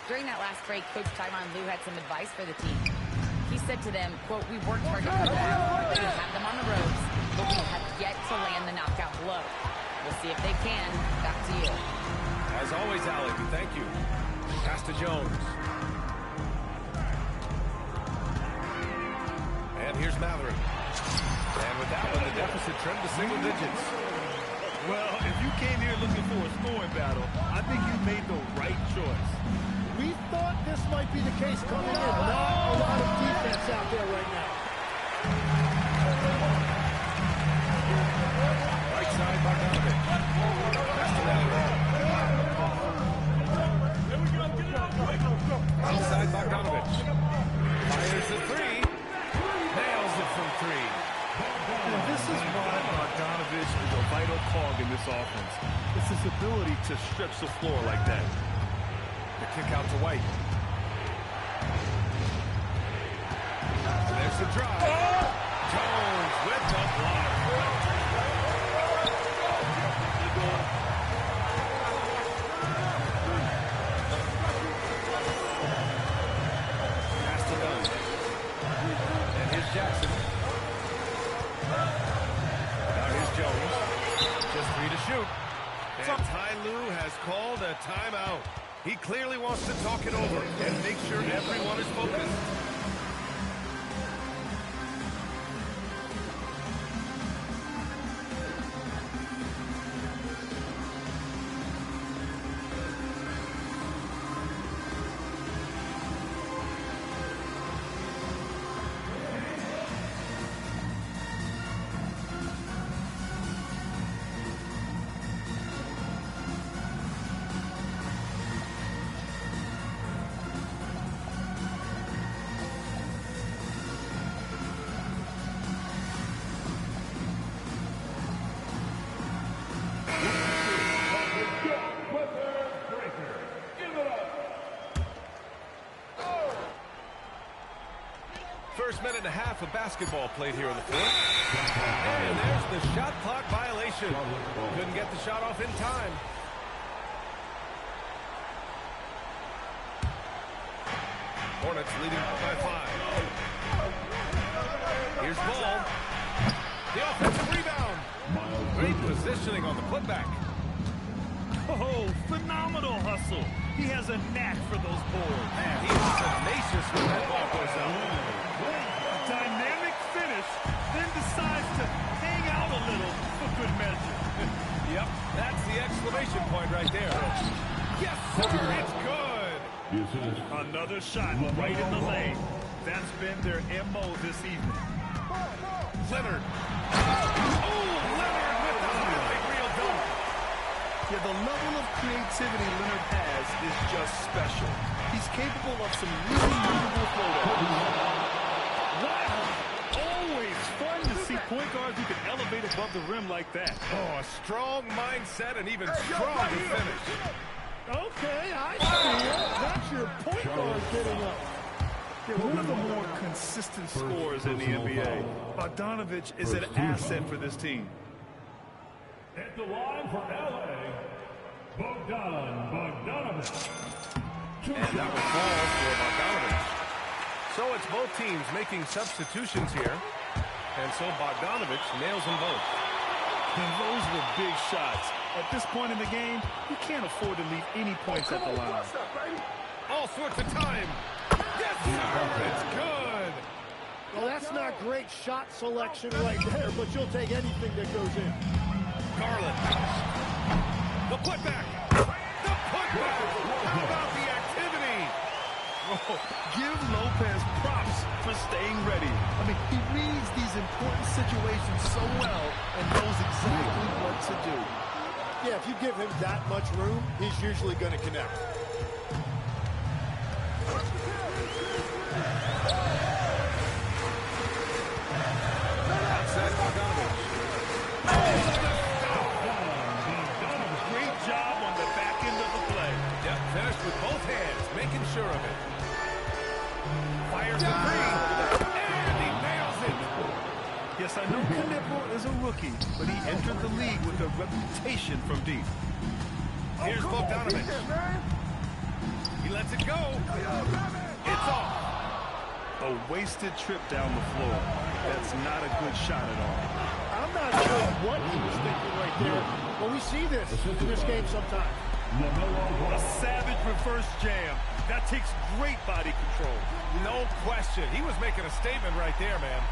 During that last break, Coach Tyronn Lue had some advice for the team. He said to them, quote, "We worked hard to come back. We had them on the ropes, but we have yet to land the knockout blow. We'll see if they can." Back to you. As always, Allie, we thank you. Pass to Jones. And here's Matherin. And with that one, the deficit trimmed to single digits. Well, if you came here looking for a scoring battle, I think you made the right choice. We thought this might be the case coming in. Not a lot of defense out there right now. Right side, Bogdanovich. Pass to Matherin. Outside, Bogdanovich. Fires the 3. Nails it from 3. And this is why Bogdanovich is a vital cog in this offense. It's his ability to stretch the floor like that. The kick out to White. There's the drive. Jones with the block. Pass to Dunn. And here's Jackson. Now here's Jones. Just 3 to shoot. And Ty Lue has called a timeout. He clearly wants to talk it over and make sure everyone is focused. First minute and a half of basketball played here in the fourth. And there's the shot clock violation. Couldn't get the shot off in time. Hornets leading by 5. Here's Ball. The offensive rebound. Great positioning on the putback. Oh, phenomenal hustle. He has a knack for those boards. Man, he is tenacious when that ball goes out. Dynamic finish, then decides to hang out a little for good measure. Yep, that's the exclamation point right there. Yes, sir, it's good. Another shot right in the lane. That's been their MO this evening. Leonard. Oh, Leonard with the highlight reel dunk. Yeah, the level of creativity Leonard has is just special. He's capable of some really movable photos. Wow! Always fun to see point guards who can elevate above the rim like that. Oh, a strong mindset and even stronger finish. Okay, I see it. That's your point guard getting up. Yeah, one of the more consistent scorers in the NBA. Bogdanovich is an asset for this team. At the line for LA, Bogdanovich. And that was ball for Bogdanovich. So it's both teams making substitutions here. And so Bogdanovich nails them both. And those were big shots. At this point in the game, you can't afford to leave any points at the line. All sorts of time. Yes, sir, it's good. Well, that's not great shot selection right there, but you'll take anything that goes in. Garland. The putback. The putback. How about the activity? Oh, give Lopez props for staying ready. I mean, he reads these important situations so well and knows exactly what to do. Yeah, if you give him that much room, he's usually going to connect. Outside Bogdanovich. Great job on the back end of the play. Yep, finished with both hands, making sure of it. Fires a three, and he nails it. Yes, I know Knipple is a rookie, but he entered the league with a reputation from deep. Here's Bogdanovich. He lets it go. It's off. A wasted trip down the floor. That's not a good shot at all. I'm not sure what he was thinking right there, but we see this in this game sometimes. A savage reverse jam. That takes great body control. No question. He was making a statement right there, man.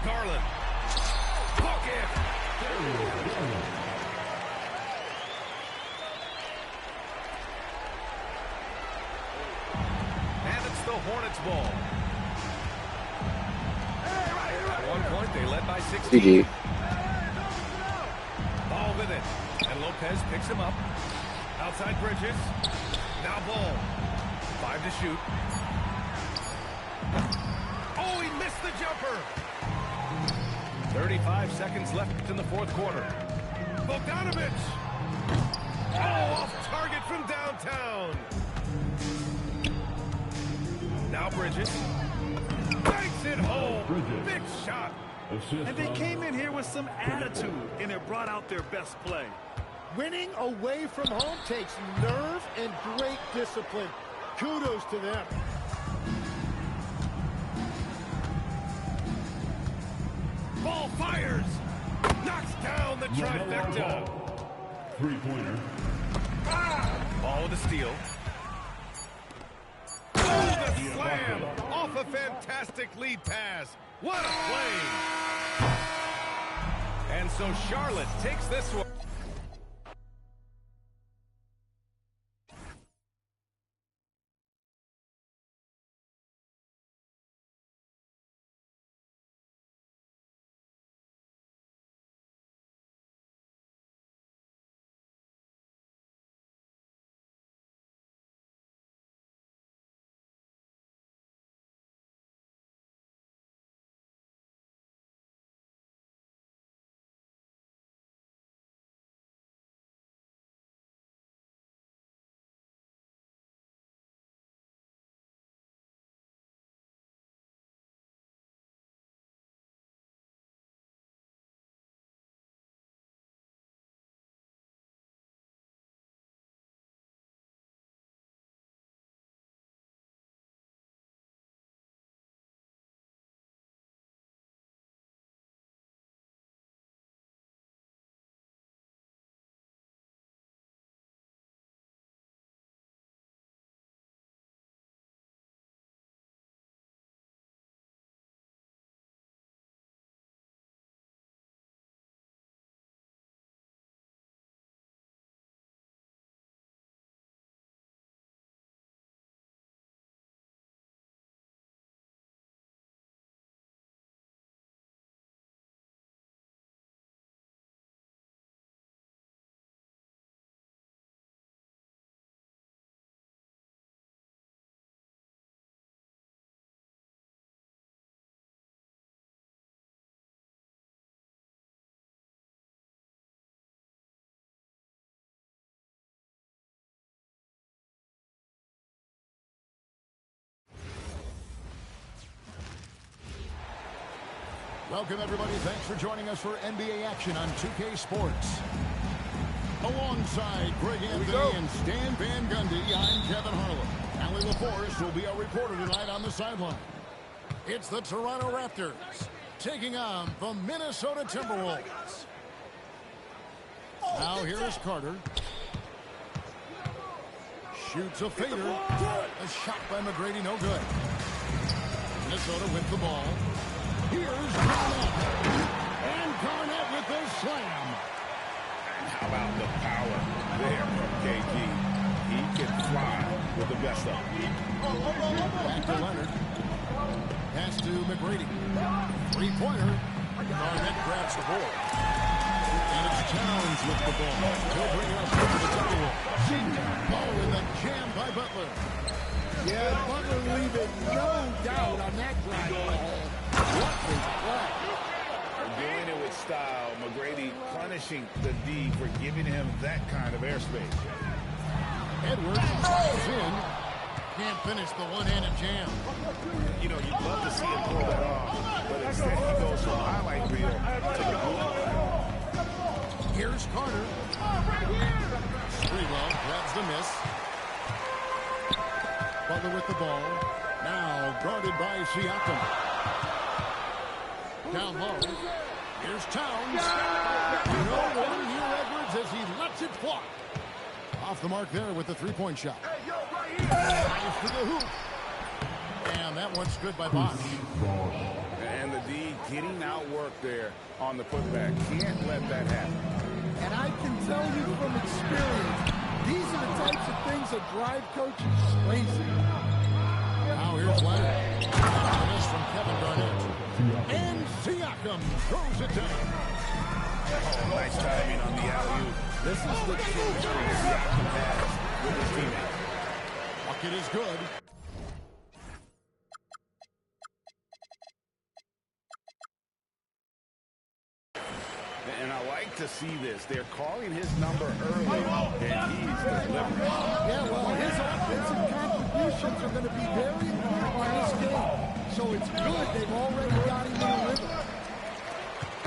Garland. Bucket. And it's the Hornets ball. At one point, they led by 16. GG. Ball with it. And Lopez picks him up. Outside Bridges. Now Ball. 5 to shoot. Oh, he missed the jumper. 35 seconds left in the fourth quarter. Bogdanovich. Oh, off target from downtown. Now Bridges. Banks it home. Big shot. And they came in here with some attitude, and it brought out their best play. Winning away from home takes nerve and great discipline. Kudos to them. Ball fires. Knocks down the trifecta. Three-pointer. Ball with a steal. Oh, the slam off a fantastic lead pass. What a play. And so Charlotte takes this one. Welcome, everybody. Thanks for joining us for NBA action on 2K Sports. Alongside Greg Anthony and Stan Van Gundy, I'm Kevin Harlan. Allie LaForce will be our reporter tonight on the sideline. It's the Toronto Raptors taking on the Minnesota Timberwolves. Now here's Carter. Shoots a fader. A shot by McGrady, no good. Minnesota with the ball. Here's Garnett. And Garnett with the slam. And how about the power there from KG? He can fly with the best of them. Back to Leonard. Pass to McGrady. Three-pointer. Garnett grabs the ball. And it's Towns with the ball. He'll bring it up to the Timberwolves. Ball in the jam by Butler. Yeah, Butler leaving no doubt on that drive. What a play. Doing it with style. McGrady punishing the D for giving him that kind of airspace. Edwards drives in. Can't finish the one-handed jam. You know, you'd love to see him pull that off, but instead he goes from highlight reel to the blue. Here's Carter. Sprewell grabs the miss. Butler with the ball. Now guarded by Siakam. Down low. Here's Towns. No one here, Edwards, as he lets it fly. Off the mark there with the three-point shot. Drives to the hoop. And that one's good by Bosch. And the D getting outworked there on the putback. Can't let that happen. And I can tell you from experience, these are the types of things that drive coaches crazy. Now here's Leonard. This from Kevin Garnett. And Siakam throws it down. Oh, nice timing on the alley-oop. This is the chemistry Siakam has with his teammates. Bucket is good. And I like to see this. They're calling his number early, and he's delivering. Yeah, well, his offensive contributions are going to be very important in this game. So it's good they've already got him in a rhythm.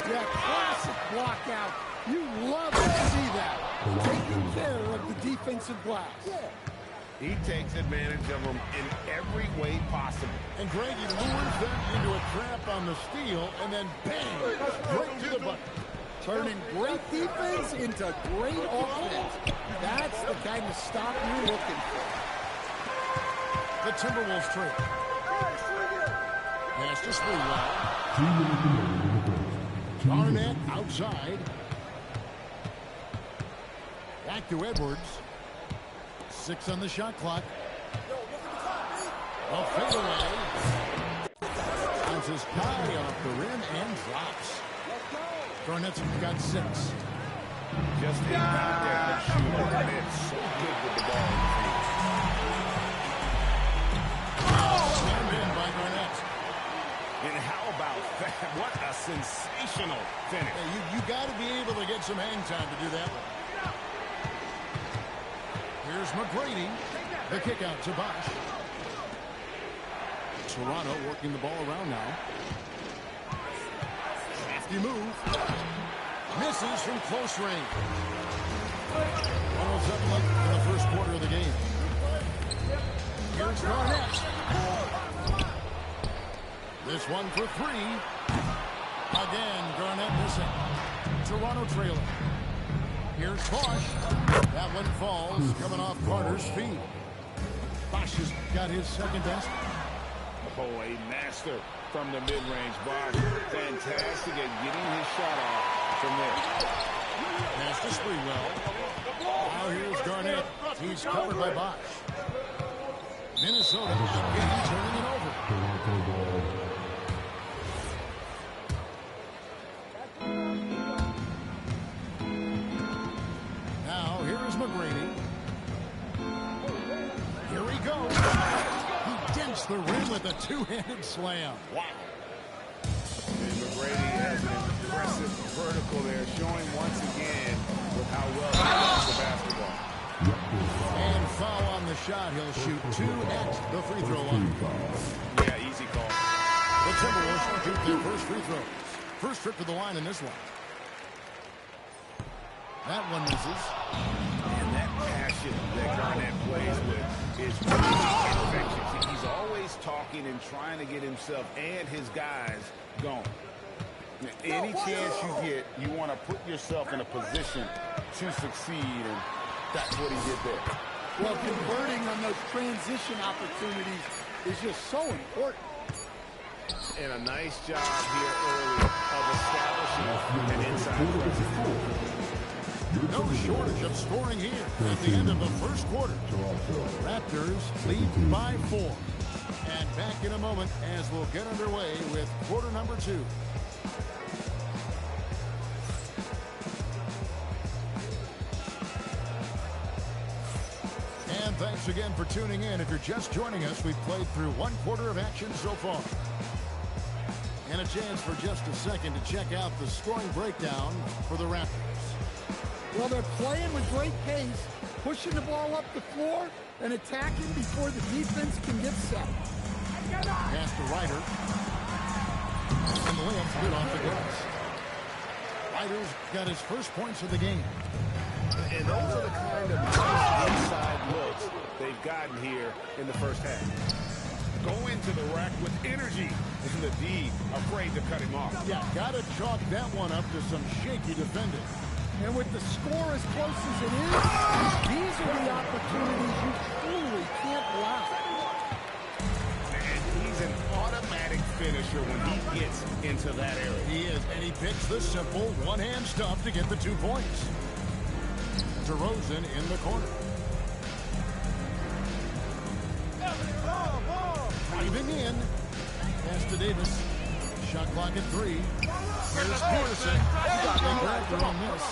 Yeah, classic block out. You love to see that. Taking care of the defensive glass. He takes advantage of them in every way possible. And Greg, he lures them into a trap on the steal, and then bang, right to the bucket. Turning great defense into great offense. That's the kind of stop you're looking for. The Timberwolves trade. Pass to Sprewell. Garnett outside. Back to Edwards. 6 on the shot clock. A fadeaway. Bounces high off the rim and drops. Garnett's got 6. Just a knockdown shooter, and it's so good with the ball in the field. Slammed in by Garnett. And how about that? What a sensational finish. Hey, you got to be able to get some hang time to do that one. Here's McGrady. The kick out to Bosch. Toronto working the ball around now. Crafty move. Misses from close range. 107 left in the first quarter of the game. Here's Garnett. This one for 3. Again, Garnett missing. Toronto trailing. Here's Bosch. That one falls, coming off Carter's feet. Bosch has got his second best. Oh, a master from the mid-range. Bosch, fantastic at getting his shot off from there. Pass to Sprewell. Now here's Garnett. He's covered by Bosch. Minnesota again turning it over. Now here's McGrady. Here he goes. He dents the rim with a two-handed slam. Wow. And McGrady has an impressive vertical there, showing once again with how well he plays the basketball. And foul on the shot. He'll shoot 2 at the free throw line. Yeah, easy call. The Timberwolves shoot their first free throws. First trip to the line in this one. That one misses. And that passion that Garnett plays with is really infectious. He's always talking and trying to get himself and his guys going. Any chance you get, you want to put yourself in a position to succeed, and that's what he did there. Well, converting on those transition opportunities is just so important. And a nice job here early of establishing an inside presence. No shortage of scoring here at the end of the first quarter. Raptors lead by 4. And back in a moment as we'll get underway with quarter number 2. And thanks again for tuning in. If you're just joining us, we've played through 1 quarter of action so far. And a chance for just a second to check out the scoring breakdown for the Raptors. Well, they're playing with great pace, pushing the ball up the floor and attacking before the defense can get set. Pass to Ryder. And the layup's good off the glass. Ryder's got his first points of the game. And those are the kind of nice inside looks they've gotten here in the first half. Go into the rack with energy, and the D afraid to cut him off. Yeah, got to chalk that one up to some shaky defending. And with the score as close as it is, these are the opportunities you truly can't allow. And he's an automatic finisher when he gets into that area. He is, and he picks the simple one-hand stuff to get the 2 points. DeRozan in the corner. Diving in. Pass to Davis. Shot clock at 3. Here's Peterson. And Raptor on this.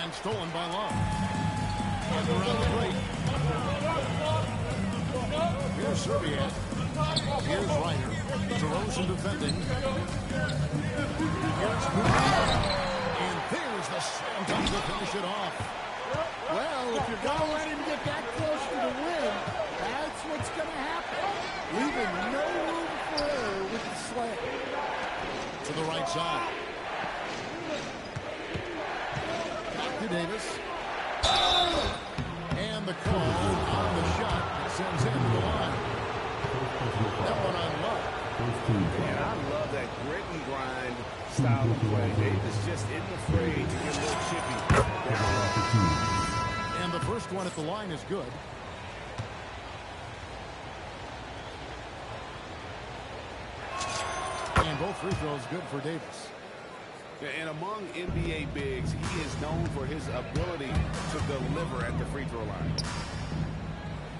And stolen by Love. And around the break. Here's Serbiak. Here's Ryder. DeRozan defending. Here's Cooper. And there's the slam dunk to finish it off. Well, if you're going to let him get that close to the rim, that's what's going to happen. Leaving no room for error with the slam. To the right side. Back to Davis. And the call on the shot that sends him to the line. That one on Love. And I love that grit and grind style of play. Davis just isn't afraid to get a little chippy. And the first one at the line is good. And both free throws good for Davis. And among NBA bigs, he is known for his ability to deliver at the free throw line.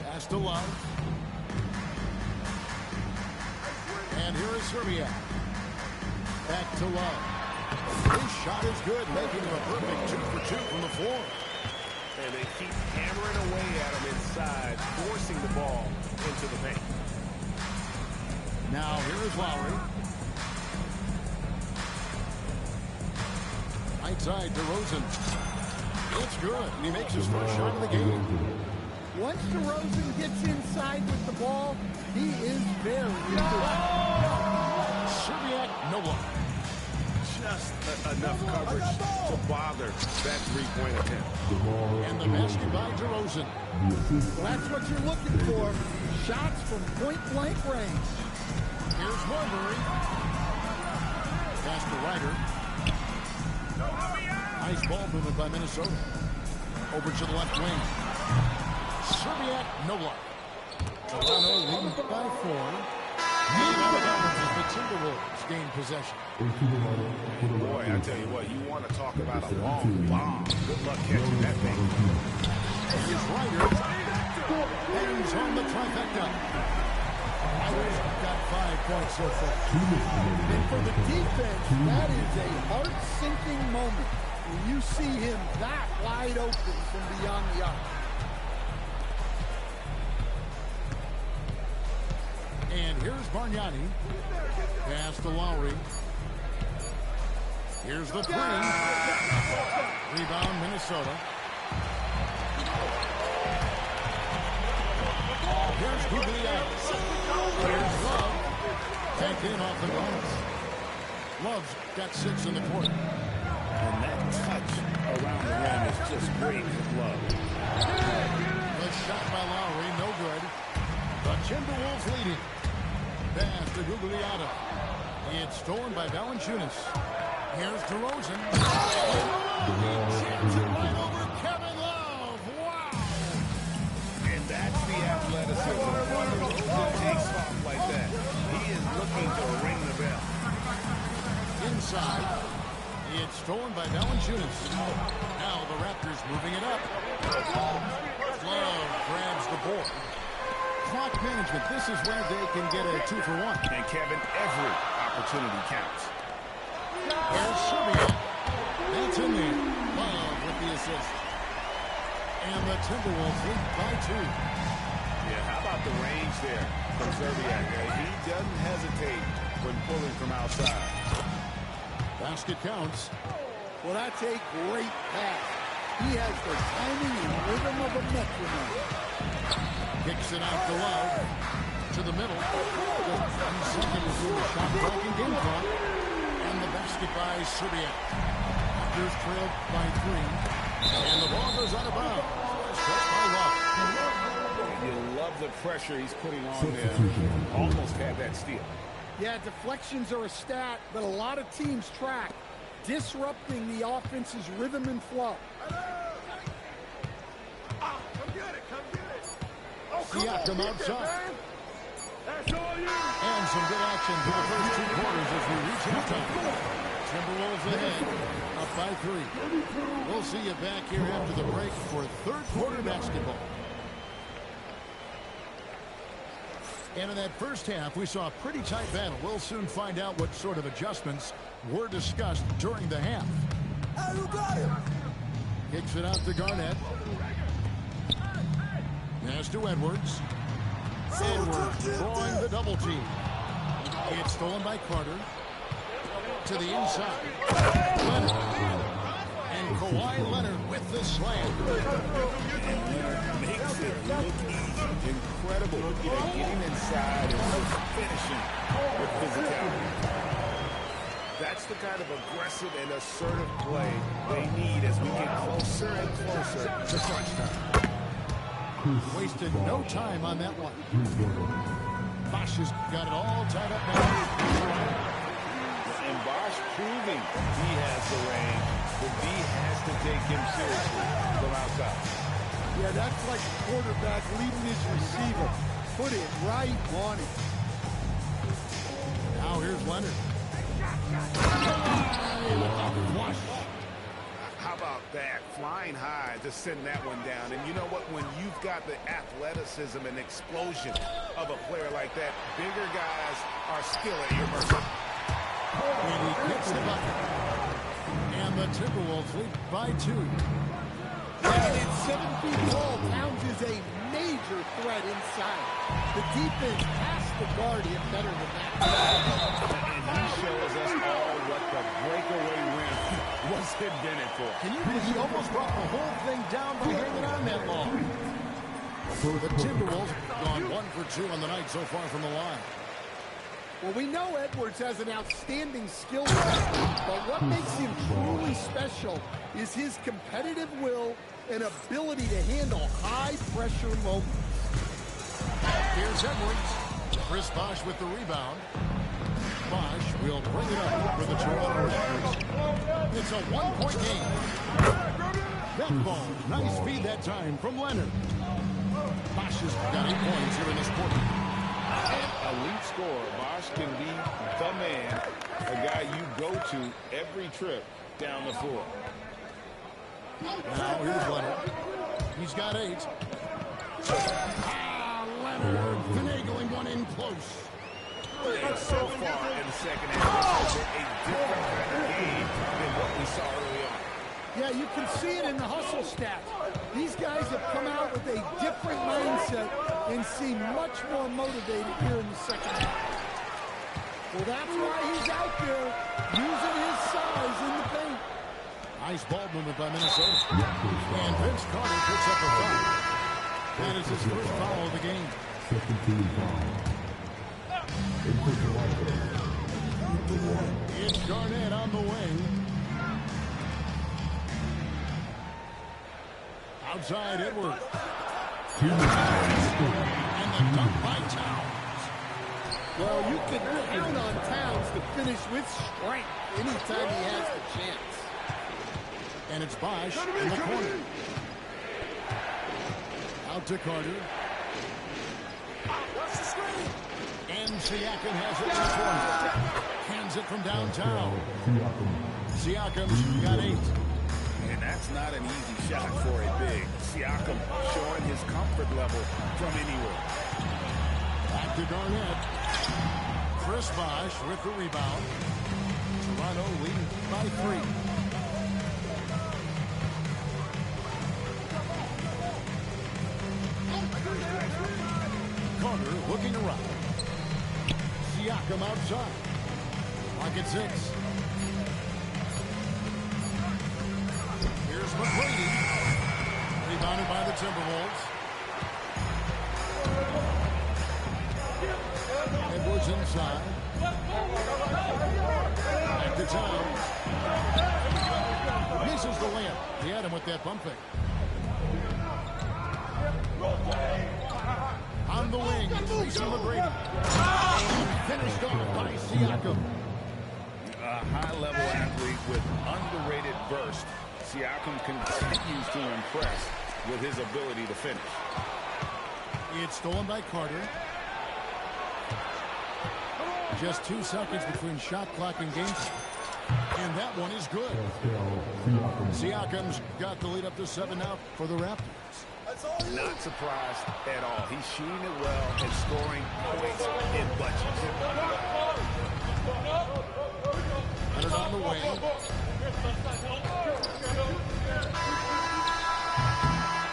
Pass to Love. And here is Serbia. Back to Love. His shot is good, making him a perfect 2 for 2 from the floor. And they keep hammering away at him inside, forcing the ball into the paint. Now here is Lowry. Right side to Rosen. It's good, and he makes his first shot of the game. Once DeRozan gets inside with the ball, he is very efficient. Serbiak, no look. Just enough coverage to bother that three-point attempt. And the basket by DeRozan. Well, that's what you're looking for. Shots from point-blank range. Here's Marbury. Pass to Ryder. Nice ball movement by Minnesota. Over to the left wing. Serbiak, no luck. Toronto leading by 4. And out of bounds as the Timberwolves gain possession. Boy, I tell you what, you want to talk about a long bomb. Good luck catching that thing. Here's Ryder. Hangs on the trifecta. Ryder's got 5 points so far. And for the defense, that is a heart-sinking moment when you see him that wide open from beyond the arc. And here's Bargnani. Pass to Lowry. Here's the 3. Rebound, Minnesota. Here's Guglielmo. Here's Love. Tanked in off the glass. Love's got 6 in the quarter. And that touch around the rim is just great with Love. The shot by Lowry, no good. The Timberwolves leading. Pass to Guglielmo. It's stolen by Valanciunas. Here's DeRozan. He jams it right over Kevin Love. Wow! And that's the athleticism. When DeRozan takes off like that, he is looking to ring the bell. Inside. It's stolen by Valanciunas. Now the Raptors moving it up. Love grabs the board. Clock management. This is where they can get a 2 for 1. And Kevin, every opportunity counts. There's Serbia. That's in there. Love with the assist. And the Timberwolves lead by 2. Yeah, how about the range there from Serbiak? He doesn't hesitate when pulling from outside. Basket counts. Well, that's a great pass. He has the timing and rhythm of a metronome. Kicks it out to Love. To the middle. 1 second to do the shot clock and game clock. And the basket by Serbia. Raptors trailed by 3. And the ball goes out of bounds. Struck by Love. You love the pressure he's putting on there. Almost had that steal. Yeah, deflections are a stat that a lot of teams track, disrupting the offense's rhythm and flow. Siakam outside. And some good action for the first 2 quarters as we reach halftime. Timberwolves ahead, up by 3. We'll see you back here after the break for 3rd quarter basketball. And in that first half, we saw a pretty tight battle. We'll soon find out what sort of adjustments were discussed during the half. Kicks it out to Garnett. Pass to Edwards. Edwards drawing the double team. It's stolen by Carter. To the inside. Leonard. And Kawhi Leonard with the slam. And Leonard makes it look easy. Incredible. Getting inside and just finishing with physicality. That's the kind of aggressive and assertive play they need as we get closer and closer to crunch time. Wasted no time on that one. Bosch has got it all tied up now. And Bosch He's proving he has the range. The D has to take him seriously from outside. Yeah, that's like a quarterback leading his receiver. Put it right on it. Now here's Leonard. Flush. How about that? Flying high to send that one down. And you know what? When you've got the athleticism and explosion of a player like that, bigger guys are still at your mercy. And he gets the bucket. And the Timberwolves lead by 2. And at 7 feet tall, Towns is a major threat inside. The defense has to guard him better than that. And he shows us all what the breakaway rim was invented for. Can you believe he almost brought the whole thing down by hanging on that long? The Timberwolves have gone 1 for 2 on the night so far from the line. Well, we know Edwards has an outstanding skill set, but what makes him truly special is his competitive will and ability to handle high-pressure moments. Here's Edwards. Chris Bosh with the rebound. Bosh will bring it up for the Toronto Raptors. It's a 1-point game. That ball, nice feed that time from Leonard. Bosh has got 8 points here in this quarter. Elite scorer. Bosh can be the man, a guy you go to every trip down the floor. Now here's Leonard. He's got 8. Leonard finagling one in close. And so far in the second half, this has been a different kind of game than what we saw early on. Yeah, you can see it in the hustle stats. These guys have come out with a different mindset and seem much more motivated here in the second half. Well, that's why he's out there using his size in the paint. Nice ball movement by Minnesota. And Vince Carter picks up a foul. That is his first foul of the game. It's Garnett on the wing. Outside Edwards. And the dunk by Towns. Well, you can count on Towns to finish with strength anytime he has the chance. And it's Bosh in the corner. Out to Carter. And Siakam has it in the corner. Hands it from downtown. Siakam's got 8. And that's not an easy shot for a big. Siakam showing his comfort level from anywhere. Back to Garnett. Chris Bosh with the rebound. Toronto leading by 3. Carter looking around. Siakam outside. Clock at 6. Here's McGrady. Rebounded by the Timberwolves. Edwards inside. Back to Towns. Misses the layup. He had him with that bump fake. On the wing, Tracy McGrady. Finished off by Siakam. A high-level athlete with underrated burst. Siakam continues to impress with his ability to finish. It's stolen by Carter. Just 2 seconds between shot clock and game time. And that one is good. Siakam's got the lead up to 7 now for the Raptors. Not surprised at all. He's shooting it well and scoring points in bunches. Leonard on the wing.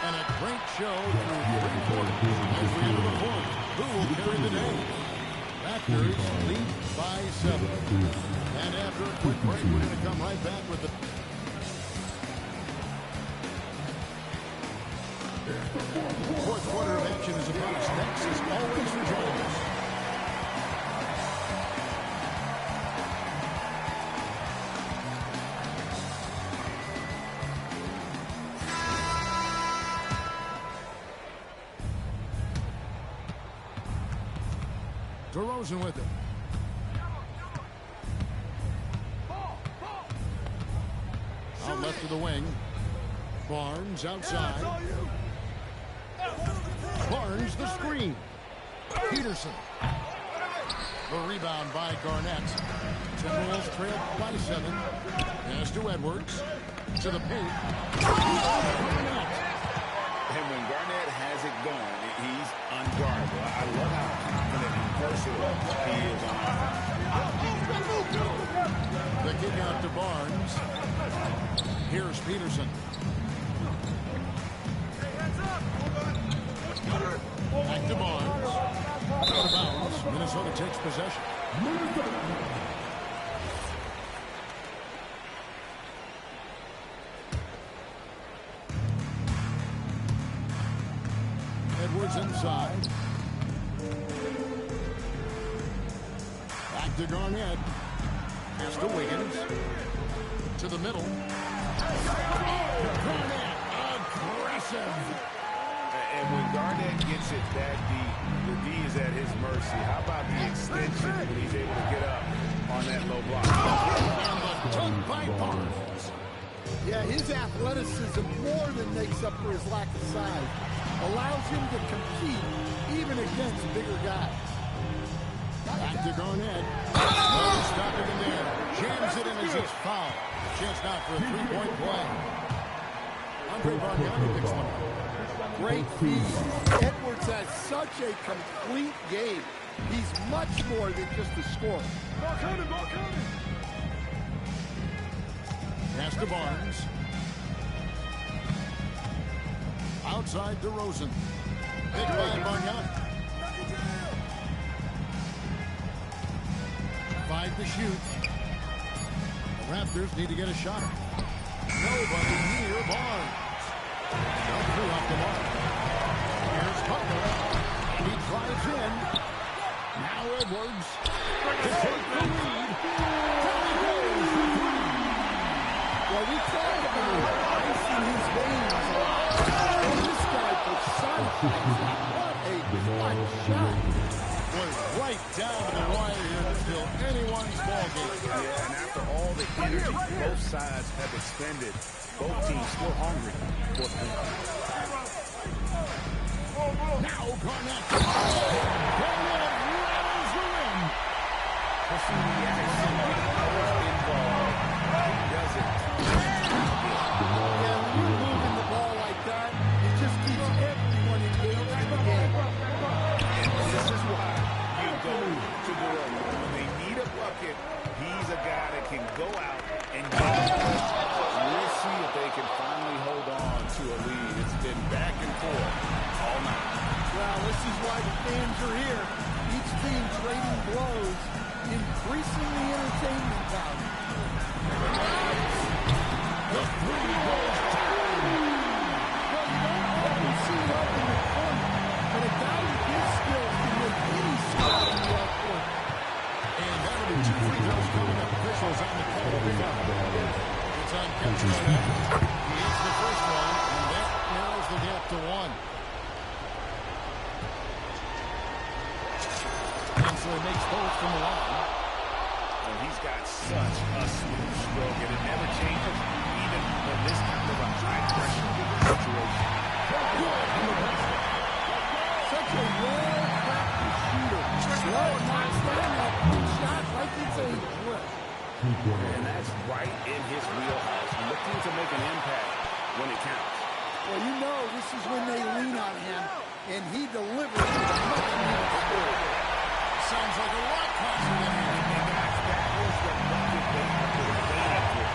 And a great show through 3 quarters as we enter the 4th. Who will carry the day? Raptors lead by 7. And after a quick break, we're going to come right back with the... Fourth quarter of action is upon us. Thanks as always for joining us. DeRozan with it. now left of the wing. Barnes outside. Barnes the screen. Peterson. The rebound by Garnett. Timberwolves trail by 7. Pass to Edwards. To the paint. Garnett. And when Garnett has it going, he's unguardable. I love how confident and versatile he is on offense. The kick out to Barnes. Here's Peterson. Back to Barnes. Out of bounds. Minnesota takes possession. Edwards inside. Back to Garnett. Pass to Wiggins. To the middle. Garnett, aggressive. And when Garnett gets it that deep, the D is at his mercy. How about the extension when he's able to get up on that low block? And the dunk by Barnes. Yeah, his athleticism more than makes up for his lack of size. Allows him to compete even against bigger guys. Back to Garnett. No stopping him there. Jams it in as he's fouled. Chance now for a three-point play. Andre Bargnani picks one up. Great feed. Edwards has such a complete game. He's much more than just a scorer. Ball coming, ball coming. Pass to Barnes. Outside to Rosen. Picked by Bargnani. 5 to shoot. The Raptors need to get a shot. Nobody near Barnes. No through off the mark. Here's Butler. And he drives in. Now Edwards to take the lead. Well, we talked about ice in his veins. And this guy personifies it. What a clutch shot. Boy, right down to the wire here to steal anyone's ball game. Yeah, and after all the energy both sides have expended, both teams still hungry for points. Now Garnett. Garnett rattles the rim. Pushing the action involved. He does it. Yeah, when you're moving the ball like that, it just keeps everyone engaged in the game. And this is why you go to Gorilla. When they need a bucket, he's a guy that can go out and get it. We'll see if they can finally hold on to a lead. It's been back and forth all night. Well, this is why the fans are here. Each team trading blows, increasing the entertainment value. The three goes down. Well, you don't always see it up in the corner, but a guy with his skills can make any spot in the off court. And that'll be 2 free throws coming up. Officials on the call. It's on Kevin Garnett. He hits the first one, and that narrows the gap to 1. And so he makes both from the line. And he's got such a smooth stroke, and it never changes, even in this kind of a high-pressure situation. Such a well-practiced shooter. Well, knocks down that quick shot like it's a brick. And that's right in his wheelhouse, looking to make an impact when it counts. Well, you know this is when they lean on him, and he delivers with a much-needed score. Sounds like a lot closer than him. And that was the bucket they had to wait for.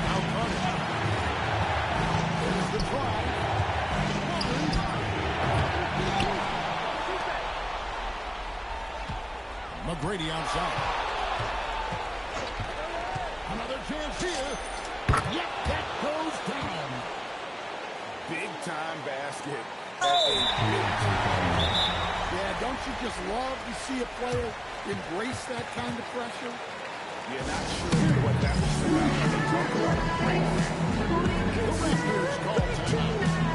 Now Garnett. There's the drive. McGrady outside. Another chance here. Yep, that goes down. Big-time basket at a big time. Yeah, don't you just love to see a player embrace that kind of pressure? You're not sure what that was about. The Raptors call timeout.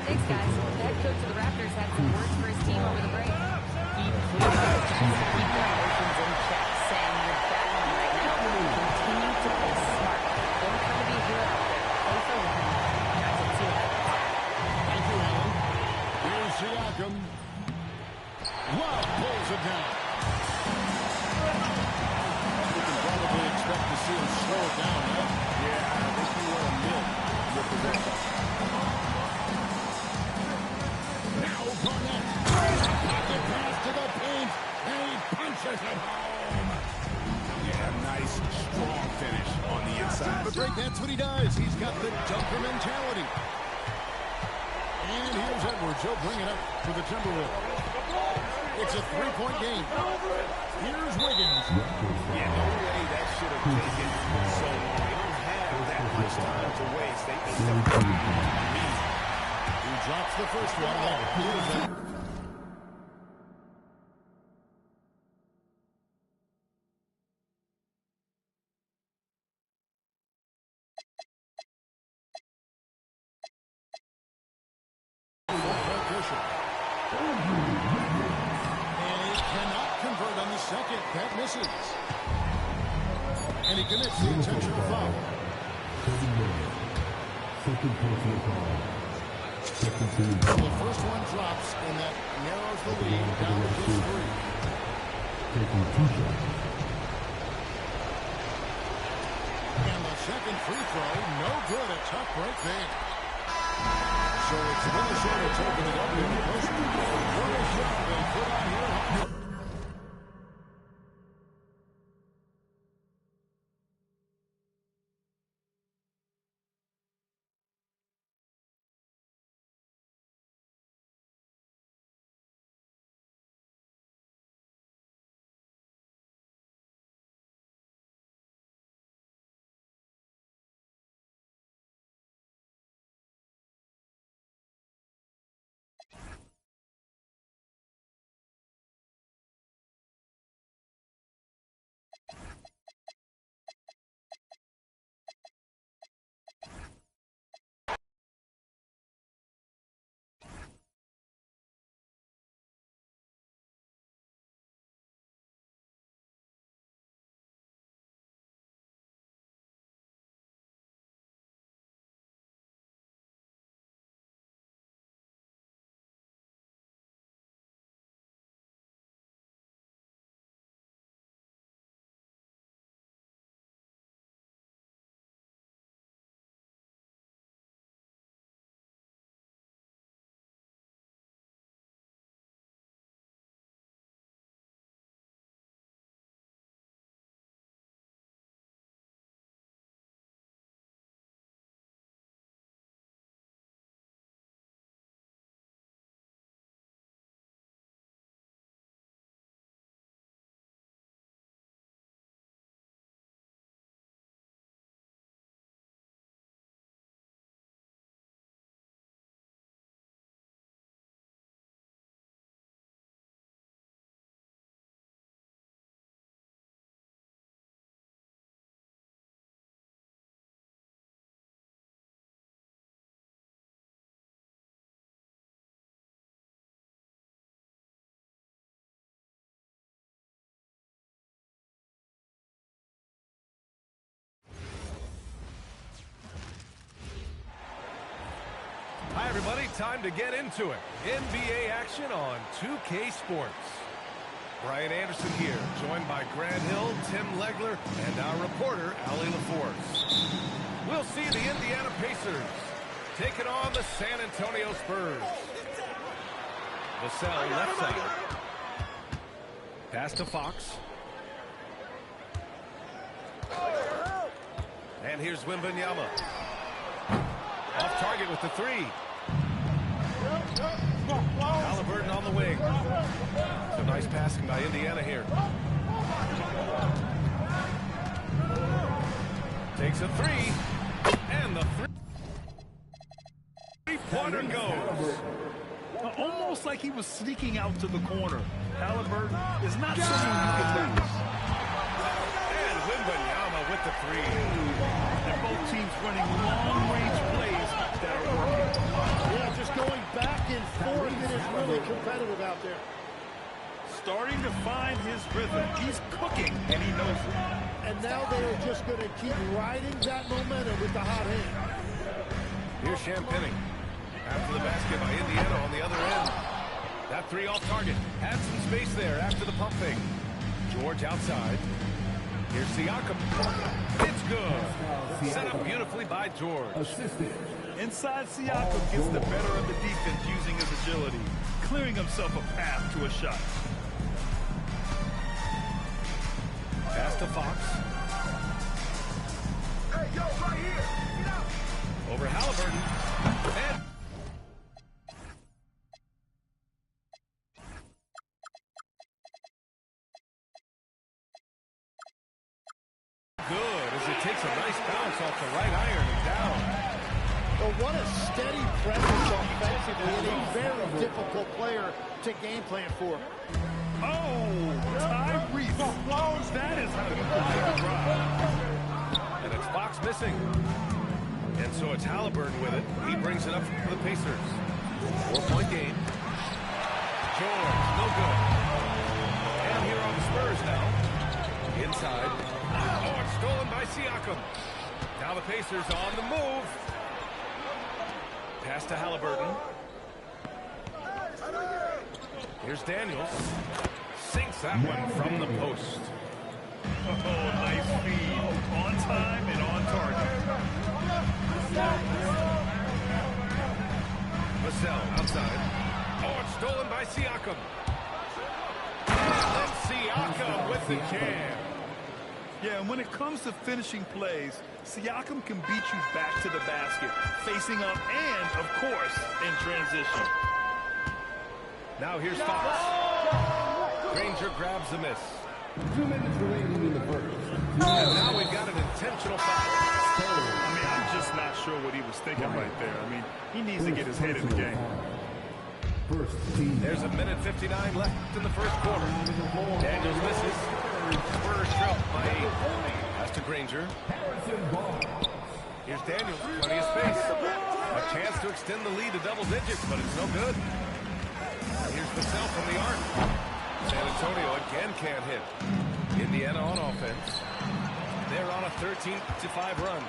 Thanks, guys. The head coach of the Raptors had some words for his team over the break. He pleaded with his guys to keep their emotions in check, saying, "You're battling right now. Continue to play smart. Don't try to be a hero out there. Play for one another." Guys, let's see what happens. Thank you, Allen. Here's Siakam. Love pulls it down. You can probably expect to see him slow it down, huh? Yeah, I think you want to mill your possession. Now Garnett. Pocket pass to the paint, and he punches it home. Yeah, nice, strong finish on the inside. But break, that's what he does. He's got the dunker mentality. And here's Edwards. He'll bring it up for the Timberwolves. It's a three-point game. Here's Wiggins. Yeah, no way that should have taken so long. They don't have that much time to waste. They He drops the first one. Here's Edwards. And he cannot convert on the second. That misses. And he commits the intentional foul. The first one drops, and that narrows the lead down to just three. And the second free throw, no good. A tough break there. So it's Minnesota taking it up in the post. What a shot they put on here. Hi, everybody. Time to get into it. NBA action on 2K Sports. Brian Anderson here, joined by Grant Hill, Tim Legler, and our reporter, Ali LaForce. We'll see the Indiana Pacers taking on the San Antonio Spurs. Vassell left side. Pass to Fox. And here's Wembanyama. Off target with the three. Halliburton on the wing. Some nice passing by Indiana here. Takes a three. And the three Quarter goes. Almost like he was sneaking out to the corner. Halliburton is not someone you can lose. And Wembanyama with the three. And both teams running long-range plays that are working. Yeah, just going back and forth. It is really competitive out there. Starting to find his rhythm. He's cooking, and he knows it. And now they are just going to keep riding that momentum with the hot hand. Here's Champagny. After the basket by Indiana on the other end. That three off target. Had some space there after the pump fake. George outside. Here's Siakam. It's good. Set up beautifully by George. Inside, Siakam gets the better of the defense using his agility, clearing himself a path to a shot. Pass to Fox. Hey, yo, right here. Get out. Over Halliburton. And good as it takes a nice bounce off the right iron and down. Well, what a steady presence offensively and a very difficult player to game plan for. Oh, Tyrese. That is how you play the drive. And it's Fox missing. And so it's Halliburton with it. He brings it up for the Pacers. 4-point game. George, no good. And here are the Spurs now. Inside. Oh, it's stolen by Siakam. Now the Pacers on the move. Pass to Halliburton. Here's Daniels. Sinks that one from the post. Oh, nice feed. On time and on target. Vassell outside. Oh, it's stolen by Siakam. And then Siakam with the jam. Yeah, and when it comes to finishing plays, Siakam can beat you back to the basket, facing up and, of course, in transition. Now here's Fox. Granger grabs the miss. 2 minutes remaining in the first. And now we've got an intentional foul. I mean, I'm just not sure what he was thinking right there. I mean, he needs to get his head in the game. There's a minute 59 left in the first quarter. Daniels misses. Spurs trail by 8. Pass to Granger. Here's Daniels. Plenty of space. A chance to extend the lead to double digits, but it's no good. Here's Vassell from the arc. San Antonio again can't hit. Indiana on offense. They're on a 13-5 run.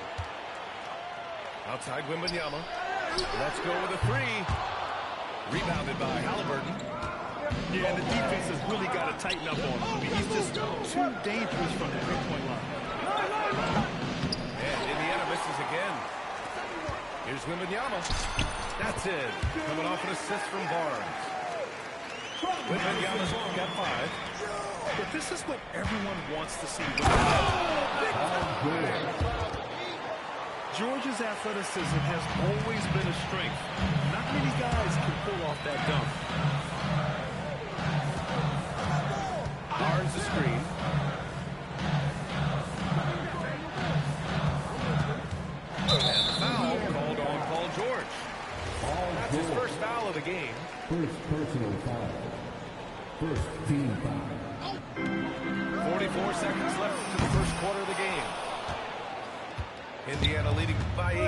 Outside Wembanyama. Let's go with a three. Rebounded by Halliburton. Yeah, and the defense has really got to tighten up on him. I mean, he's just too dangerous from the three-point line. And Indiana misses again. Here's Wembanyama. That's it. Coming off an assist from Barnes. Wembanyama's got 5. But this is what everyone wants to see. George's athleticism has always been a strength. Not many guys can pull off that dunk. Barnes the screen. And the foul called on Paul George. That's his first foul of the game. First personal foul. First team foul. 44 seconds left to the first quarter of the game. Indiana leading by 8.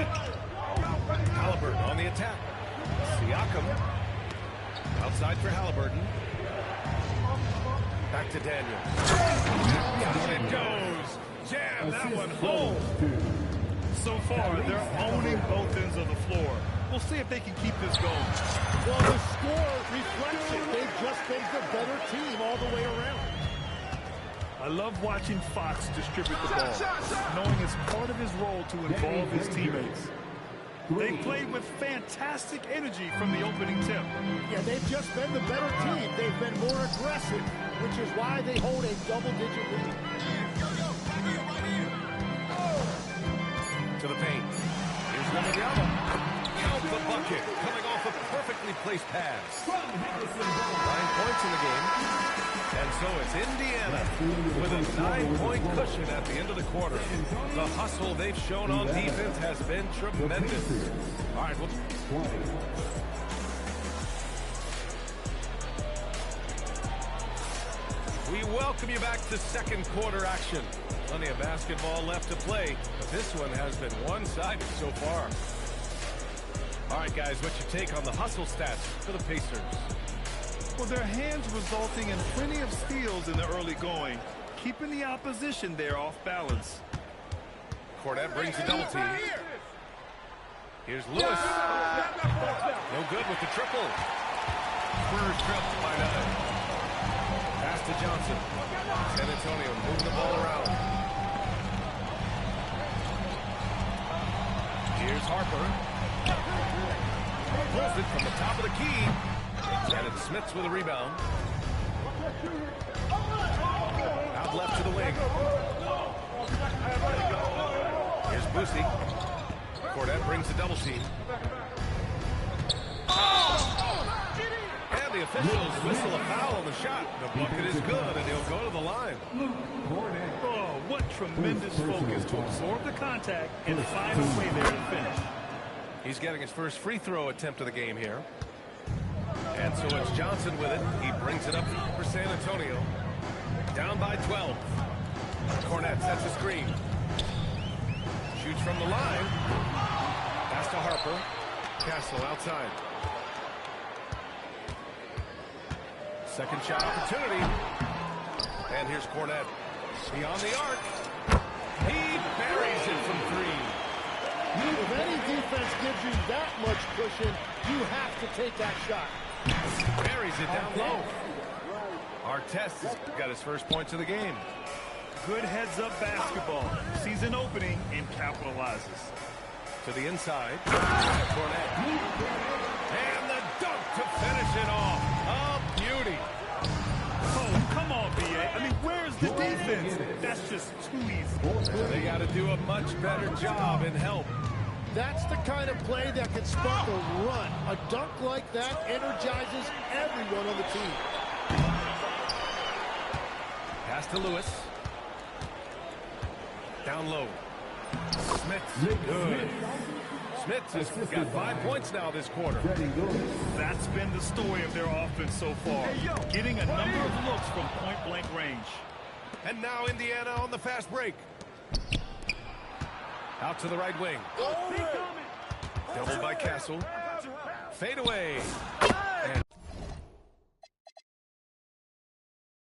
Halliburton on the attack. Siakam. Outside for Halliburton. Back to Daniels. Down it goes. Jam that one home. So far, they're owning both ends of the floor. We'll see if they can keep this going. Well, the score reflects it. They've just been the better team all the way around. I love watching Fox distribute the ball, knowing it's part of his role to involve his teammates. They played with fantastic energy from the opening tip. Yeah, they've just been the better team. They've been more aggressive, which is why they hold a double-digit lead. To the paint. Here's Wembanyama. Count the bucket. Coming off a perfectly placed misplaced pass. 9 points in the game. And so it's Indiana with a 9-point cushion at the end of the quarter. The hustle they've shown on defense has been tremendous. All right, we welcome you back to second quarter action. Plenty of basketball left to play, but this one has been one-sided so far. All right, guys, what's your take on the hustle stats for the Pacers? Well, their hands resulting in plenty of steals in the early going, keeping the opposition there off balance. Cornette brings the double team. Here's Lewis. No good with the triple. Spurs trail by 9. Pass to Johnson. San Antonio moving the ball around. Here's Harper. Pulls it from the top of the key. And it's Smits with a rebound. Out left to the wing. Here's Boosie. Cornette brings the double team. And the officials whistle a foul on the shot. The bucket is good, and he'll go to the line. Oh, what tremendous focus to absorb the contact and find a way there to finish. He's getting his first free throw attempt of the game here. And so it's Johnson with it. He brings it up for San Antonio. Down by 12. Cornette sets a screen. Shoots from the line. Pass to Harper. Castle outside. Second shot opportunity. And here's Cornette. Beyond the arc. He buries it from 3. If any defense gives you that much cushion, you have to take that shot. Buries it down low. Artest has got his first points of the game. Good heads-up basketball. Sees an opening and capitalizes. To the inside. Cornette. And the dunk to finish it off. A beauty. Oh, come on, B.A. I mean, where's the defense? That's just too easy. They got to do a much better job in help. That's the kind of play that can spark a run. A dunk like that energizes everyone on the team. Pass to Lewis. Down low. Smith. Good. Smith has got 5 points now this quarter. That's been the story of their offense so far. Getting a number of looks from point-blank range. And now Indiana on the fast break. Out to the right wing. Doubled by Castle. Fade away.